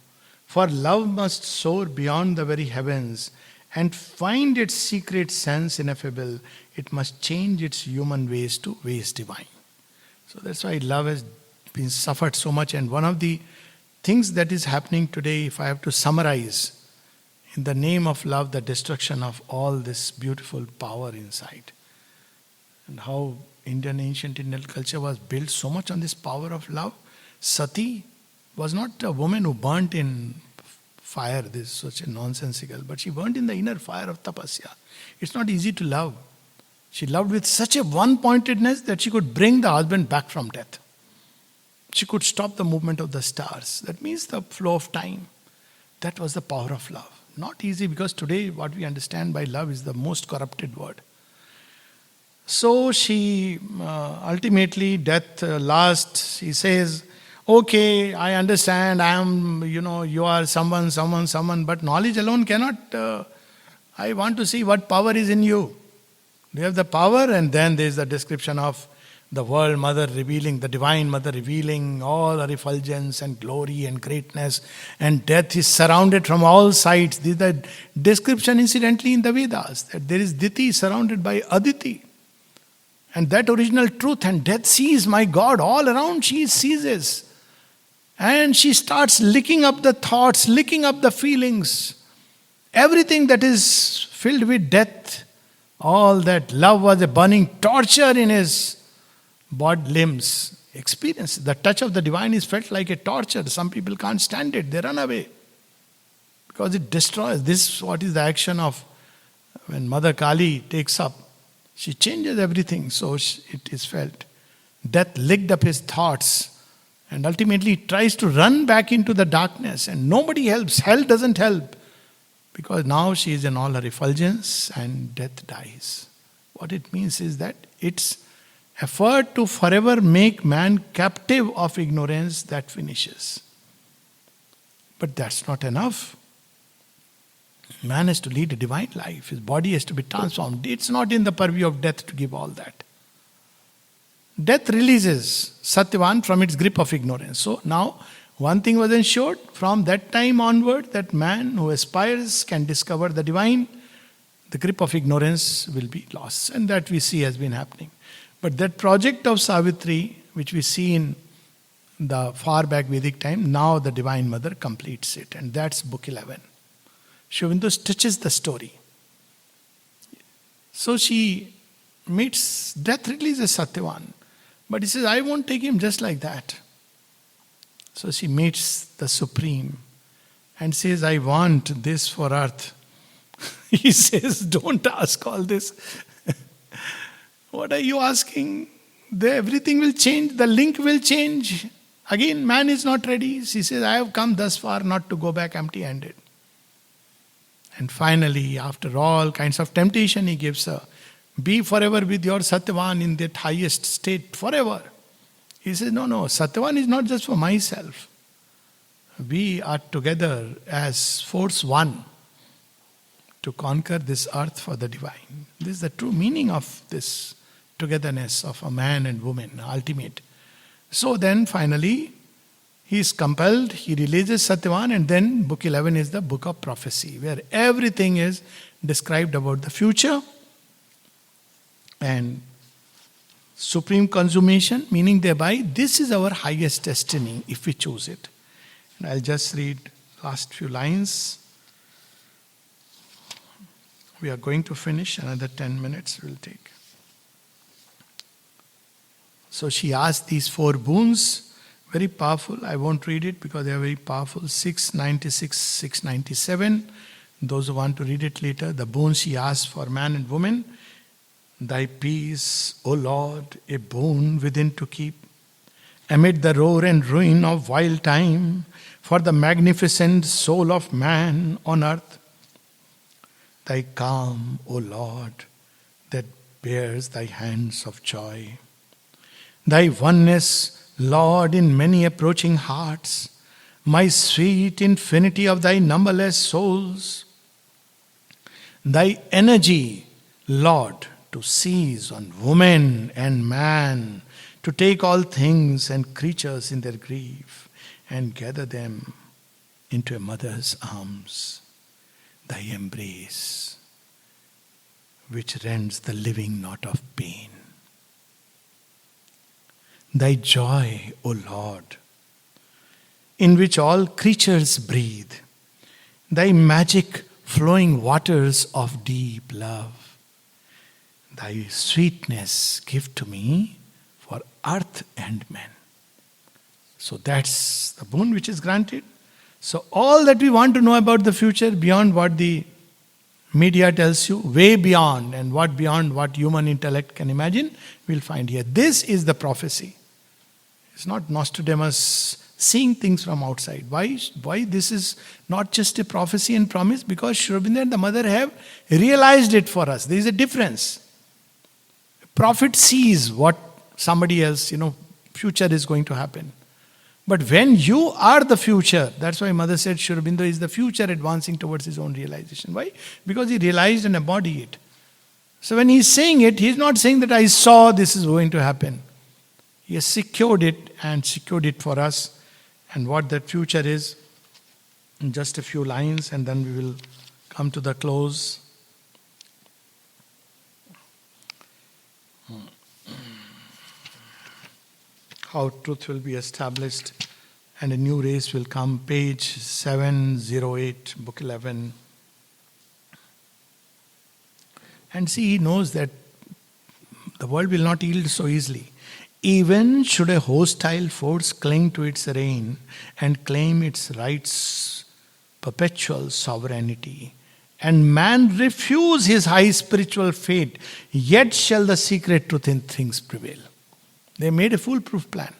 For love must soar beyond the very heavens and find its secret sense ineffable. It must change its human ways to ways divine. So that's why love has been suffered so much. And one of the things that is happening today, if I have to summarize, in the name of love, the destruction of all this beautiful power inside. And how ancient Indian culture was built so much on this power of love. Sati was not a woman who burnt in fire, this is such a nonsensical, but she burnt in the inner fire of tapasya. It's not easy to love. She loved with such a one-pointedness that she could bring the husband back from death. She could stop the movement of the stars. That means the flow of time. That was the power of love. Not easy, because today what we understand by love is the most corrupted word. So she ultimately, death last, she says, okay, I understand, I am, you are someone, but knowledge alone cannot, I want to see what power is in you. You have the power, and then there is the description of the world mother revealing, the divine mother revealing all her effulgence and glory and greatness, and death is surrounded from all sides. This is the description incidentally in the Vedas, that there is Diti surrounded by Aditi. And that original truth, and death sees, my God, all around she seizes. And she starts licking up the thoughts, licking up the feelings. Everything that is filled with death, all that love was a burning torture in his body limbs. Experience. The touch of the divine is felt like a torture. Some people can't stand it, they run away. Because it destroys. This is what is the action of when Mother Kali takes up. She changes everything, so it is felt. Death licked up his thoughts and ultimately tries to run back into the darkness, and nobody helps. Hell doesn't help, because now she is in all her effulgence and death dies. What it means is that it's effort to forever make man captive of ignorance that finishes. But that's not enough. Man has to lead a divine life. His body has to be transformed. It's not in the purview of death to give all that. Death releases Satyavan from its grip of ignorance. So now, one thing was ensured from that time onward, that man who aspires can discover the divine. The grip of ignorance will be lost. And that we see has been happening. But that project of Savitri, which we see in the far back Vedic time, now the Divine Mother completes it. And that's book 11. Sri Aurobindo stitches the story. So she meets, death releases Satyavan. But he says, I won't take him just like that. So she meets the Supreme and says, I want this for earth. He says, don't ask all this. What are you asking? Everything will change, the link will change. Again, man is not ready. She says, I have come thus far not to go back empty-handed. And finally, after all kinds of temptation, he gives her, be forever with your Satyavan in that highest state, forever. He says, no, Satyavan is not just for myself. We are together as force one to conquer this earth for the divine. This is the true meaning of this togetherness of a man and woman, ultimate. So then finally, he is compelled, he releases Satyavan, and then book 11 is the book of prophecy, where everything is described about the future and supreme consummation, meaning thereby this is our highest destiny if we choose it. And I'll just read last few lines. We are going to finish, another 10 minutes we'll take. So she asked these 4 boons, very powerful. I won't read it because they are very powerful. 696, 697. Those who want to read it later, the boons she asked for man and woman. Thy peace, O Lord, a boon within to keep, amid the roar and ruin of wild time, for the magnificent soul of man on earth. Thy calm, O Lord, that bears thy hands of joy. Thy oneness, Lord, in many approaching hearts, my sweet infinity of thy numberless souls. Thy energy, Lord, to seize on woman and man, to take all things and creatures in their grief and gather them into a mother's arms. Thy embrace, which rends the living knot of pain. Thy joy, O Lord, in which all creatures breathe. Thy magic flowing waters of deep love. Thy sweetness give to me for earth and men. So that's the boon which is granted. So all that we want to know about the future, beyond what the media tells you, way beyond, and what beyond what human intellect can imagine, we'll find here. This is the prophecy. It's not Nostradamus seeing things from outside. Why this is not just a prophecy and promise? Because Sri Aurobindo and the mother have realized it for us. There is a difference. A prophet sees what somebody else, future is going to happen. But when you are the future, that's why mother said Sri Aurobindo is the future advancing towards his own realization. Why? Because he realized and embodied it. So when he's saying it, he's not saying that I saw this is going to happen. He has secured it and secured it for us. And what that future is, in just a few lines, and then we will come to the close. How truth will be established and a new race will come. Page 708, book 11. And see, he knows that the world will not yield so easily. Even should a hostile force cling to its reign and claim its rights, perpetual sovereignty, and man refuse his high spiritual fate, yet shall the secret truth in things prevail. They made a foolproof plan.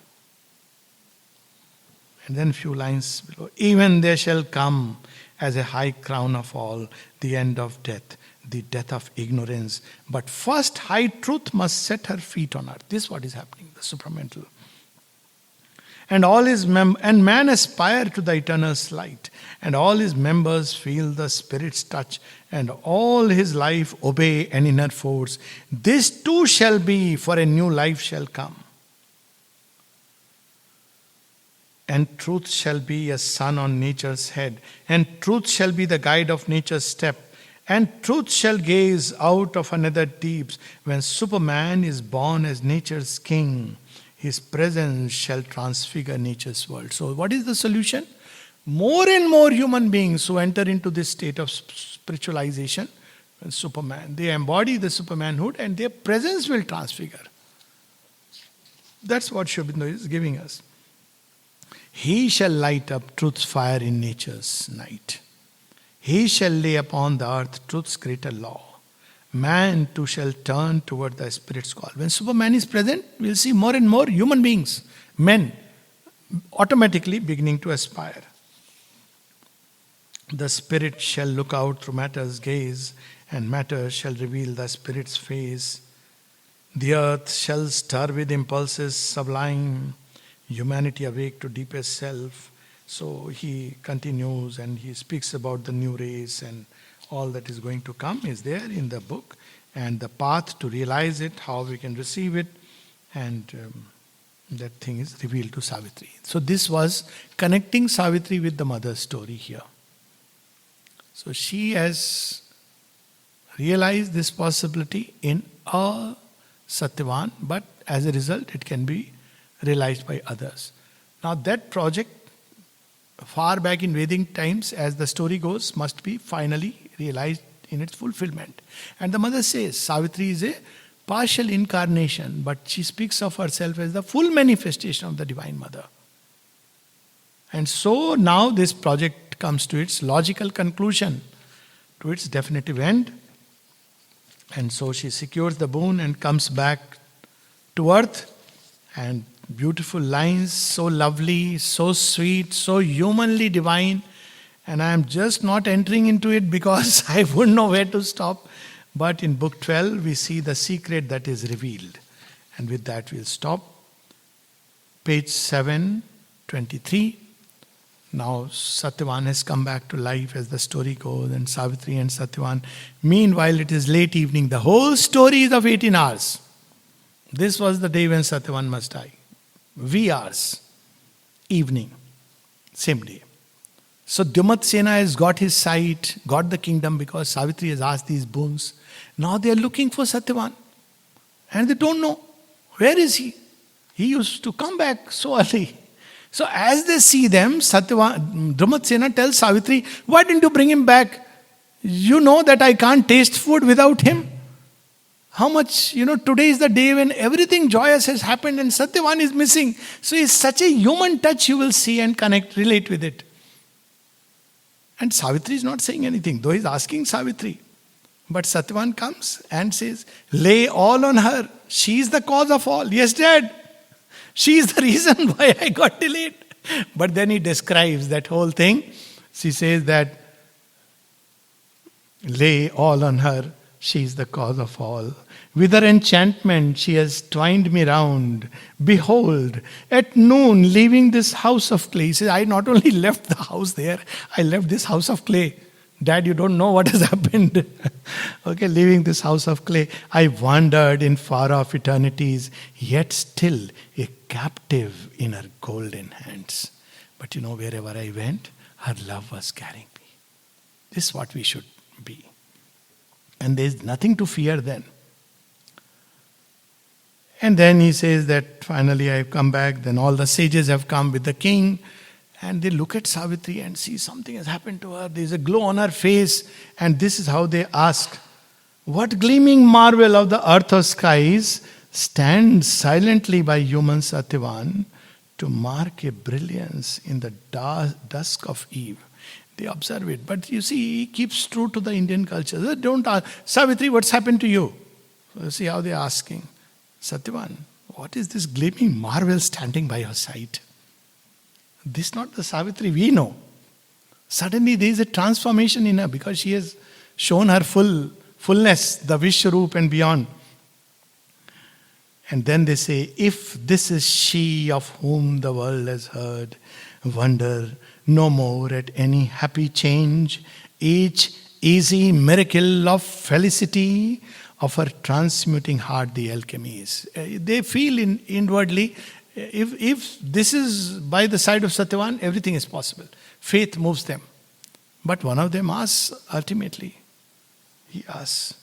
And then a few lines below. Even there shall come as a high crown of all the end of death, the death of ignorance. But first high truth must set her feet on earth. This is what is happening, the supramental. And all his and man aspire to the eternal light, and all his members feel the Spirit's touch, and all his life obey an inner force. This too shall be, for a new life shall come. And truth shall be a sun on nature's head, and truth shall be the guide of nature's step, and truth shall gaze out of another deeps. When Superman is born as nature's king, his presence shall transfigure nature's world. So what is the solution? More and more human beings who enter into this state of spiritualization, Superman, they embody the supermanhood and their presence will transfigure. That's what Sri Aurobindo is giving us. He shall light up truth's fire in nature's night. He shall lay upon the earth truth's greater law. Man too shall turn toward the Spirit's call. When Superman is present, we'll see more and more human beings, men, automatically beginning to aspire. The Spirit shall look out through matter's gaze, and matter shall reveal the Spirit's face. The earth shall stir with impulses sublime, humanity awake to deepest self. So he continues and he speaks about the new race, and all that is going to come is there in the book, and the path to realize it, how we can receive it, and that thing is revealed to Savitri. So this was connecting Savitri with the mother's story here. So she has realized this possibility in a Satyavan, but as a result it can be realized by others. Now that project, far back in Vedic times, as the story goes, must be finally realized in its fulfillment. And the mother says, Savitri is a partial incarnation, but she speaks of herself as the full manifestation of the Divine Mother. And so now this project comes to its logical conclusion, to its definitive end. And so she secures the boon and comes back to earth. And beautiful lines, so lovely, so sweet, so humanly divine. And I am just not entering into it because I wouldn't know where to stop. But in book 12, we see the secret that is revealed. And with that, we'll stop. Page 723. Now Satyavan has come back to life as the story goes, and Savitri and Satyavan. Meanwhile, it is late evening. The whole story is of 18 hours. This was the day when Satyavan must die. V hours. Evening. Same day. So Dyumatsena has got his sight, got the kingdom because Savitri has asked these boons. Now they are looking for Satyavan. And they don't know. Where is he? He used to come back so early. So as they see them, Dyumatsena tells Savitri, why didn't you bring him back? You know that I can't taste food without him. How much, today is the day when everything joyous has happened and Satyavan is missing. So it's such a human touch you will see and connect, relate with it. And Savitri is not saying anything, though he's asking Savitri. But Satyavan comes and says, lay all on her. She is the cause of all. Yes, Dad. She is the reason why I got delayed. But then he describes that whole thing. She says that, lay all on her. She is the cause of all. With her enchantment she has twined me round. Behold, at noon leaving this house of clay. He says, I not only left the house there, I left this house of clay. Dad, you don't know what has happened. Okay, leaving this house of clay. I wandered in far off eternities, yet still a captive in her golden hands. But wherever I went, her love was carrying me. This is what we should be. And there is nothing to fear then. And then he says that finally I have come back. Then all the sages have come with the king. And they look at Savitri and see something has happened to her. There is a glow on her face. And this is how they ask, what gleaming marvel of the earth or skies stands silently by human Satyavan to mark a brilliance in the dusk of eve? They observe it. But you see, he keeps true to the Indian culture. They don't ask, Savitri, what's happened to you? So you see how they're asking. Satyavan, what is this gleaming marvel standing by your side? This is not the Savitri we know. Suddenly there is a transformation in her because she has shown her fullness, the Vishwaroop and beyond. And then they say, if this is she of whom the world has heard, wonder no more at any happy change, each easy miracle of felicity of her transmuting heart the alchemy is. They feel inwardly, if this is by the side of Satyavan, everything is possible. Faith moves them. But one of them asks ultimately, he asks,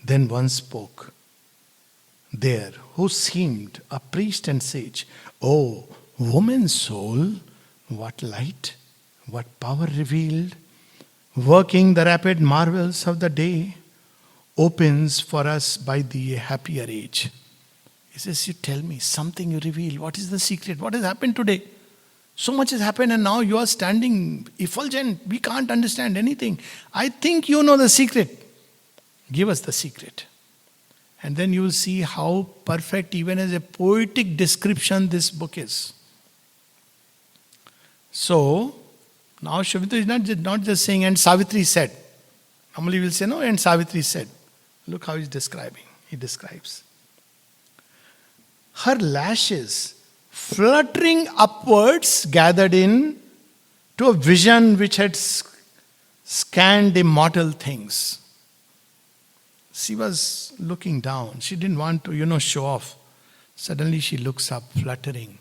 then one spoke there who seemed a priest and sage. Oh, woman's soul, what light, what power revealed, working the rapid marvels of the day, opens for us by the happier age. He says, you tell me, something you reveal. What is the secret? What has happened today? So much has happened and now you are standing effulgent. We can't understand anything. I think you know the secret. Give us the secret. And then you will see how perfect, even as a poetic description, this book is. So, now Savitri is not just saying, and Savitri said. Normally we'll say, no, and Savitri said. Look how he's describing. He describes. Her lashes, fluttering upwards, gathered in to a vision which had scanned immortal things. She was looking down. She didn't want to, show off. Suddenly she looks up, fluttering.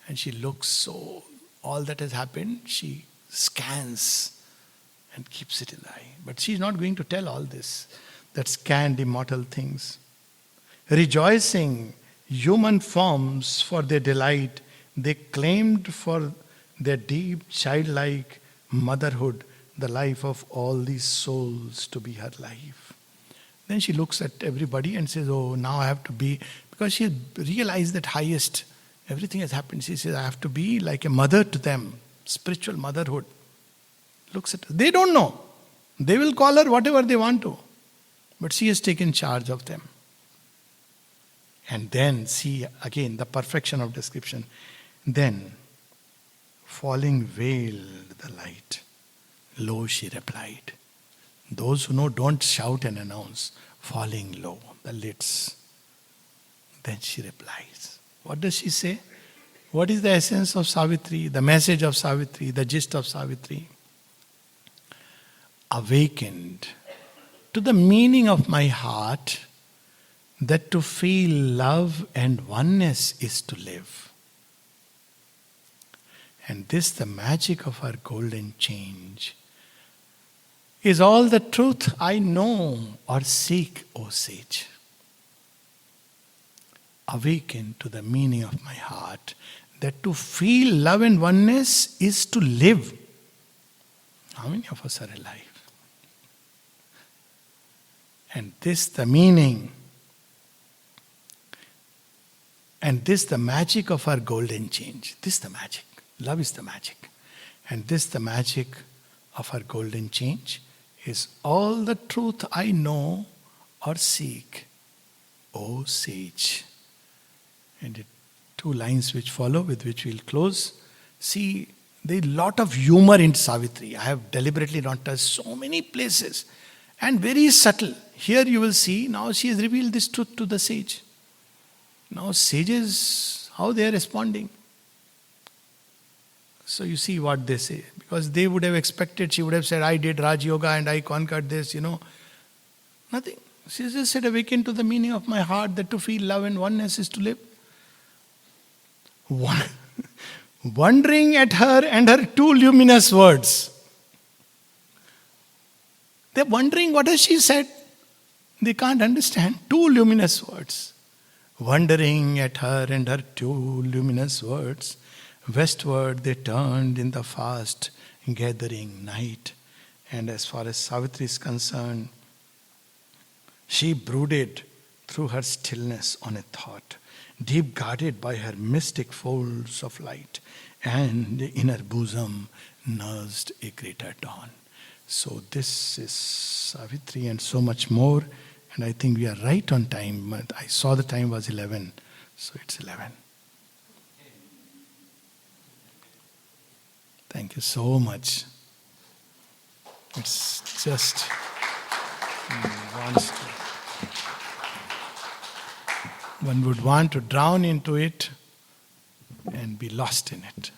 And she looks so, all that has happened, she scans and keeps it in the eye. But she's not going to tell all this, that scanned immortal things. Rejoicing human forms for their delight, they claimed for their deep childlike motherhood the life of all these souls to be her life. Then she looks at everybody and says, oh, now I have to be, because she realized that highest, everything has happened. She says, I have to be like a mother to them, spiritual motherhood. Looks at her. They don't know. They will call her whatever they want to. But she has taken charge of them. And then see again the perfection of description. Then, falling veiled the light. Low she replied. Those who know don't shout and announce. Falling low, the lids. Then she replies. What does she say? What is the essence of Savitri, the message of Savitri, the gist of Savitri? Awakened to the meaning of my heart, that to feel love and oneness is to live. And this, the magic of our golden change, is all the truth I know or seek, O sage. Awaken to the meaning of my heart, that to feel love and oneness is to live. How many of us are alive? And this, the meaning, and this, the magic of our golden change. This, the magic. Love is the magic. And this, the magic of our golden change, is all the truth I know or seek, O sage. And the two lines which follow, with which we'll close. See, there's a lot of humor in Savitri. I have deliberately not touched so many places. And very subtle. Here you will see, now she has revealed this truth to the sage. Now sages, how they are responding. So you see what they say. Because they would have expected, she would have said, I did Raj Yoga and I conquered this, Nothing. She just said, awaken to the meaning of my heart, that to feel love and oneness is to live. Wondering at her and her two luminous words. They're wondering, what has she said? They can't understand. Two luminous words. Wondering at her and her two luminous words, westward they turned in the fast gathering night. And as far as Savitri is concerned, she brooded through her stillness on a thought, deep guarded by her mystic folds of light, and in her bosom nursed a greater dawn. So this is Savitri and so much more. And I think we are right on time. I saw the time was 11. So it's 11. Thank you so much. It's just one would want to drown into it and be lost in it.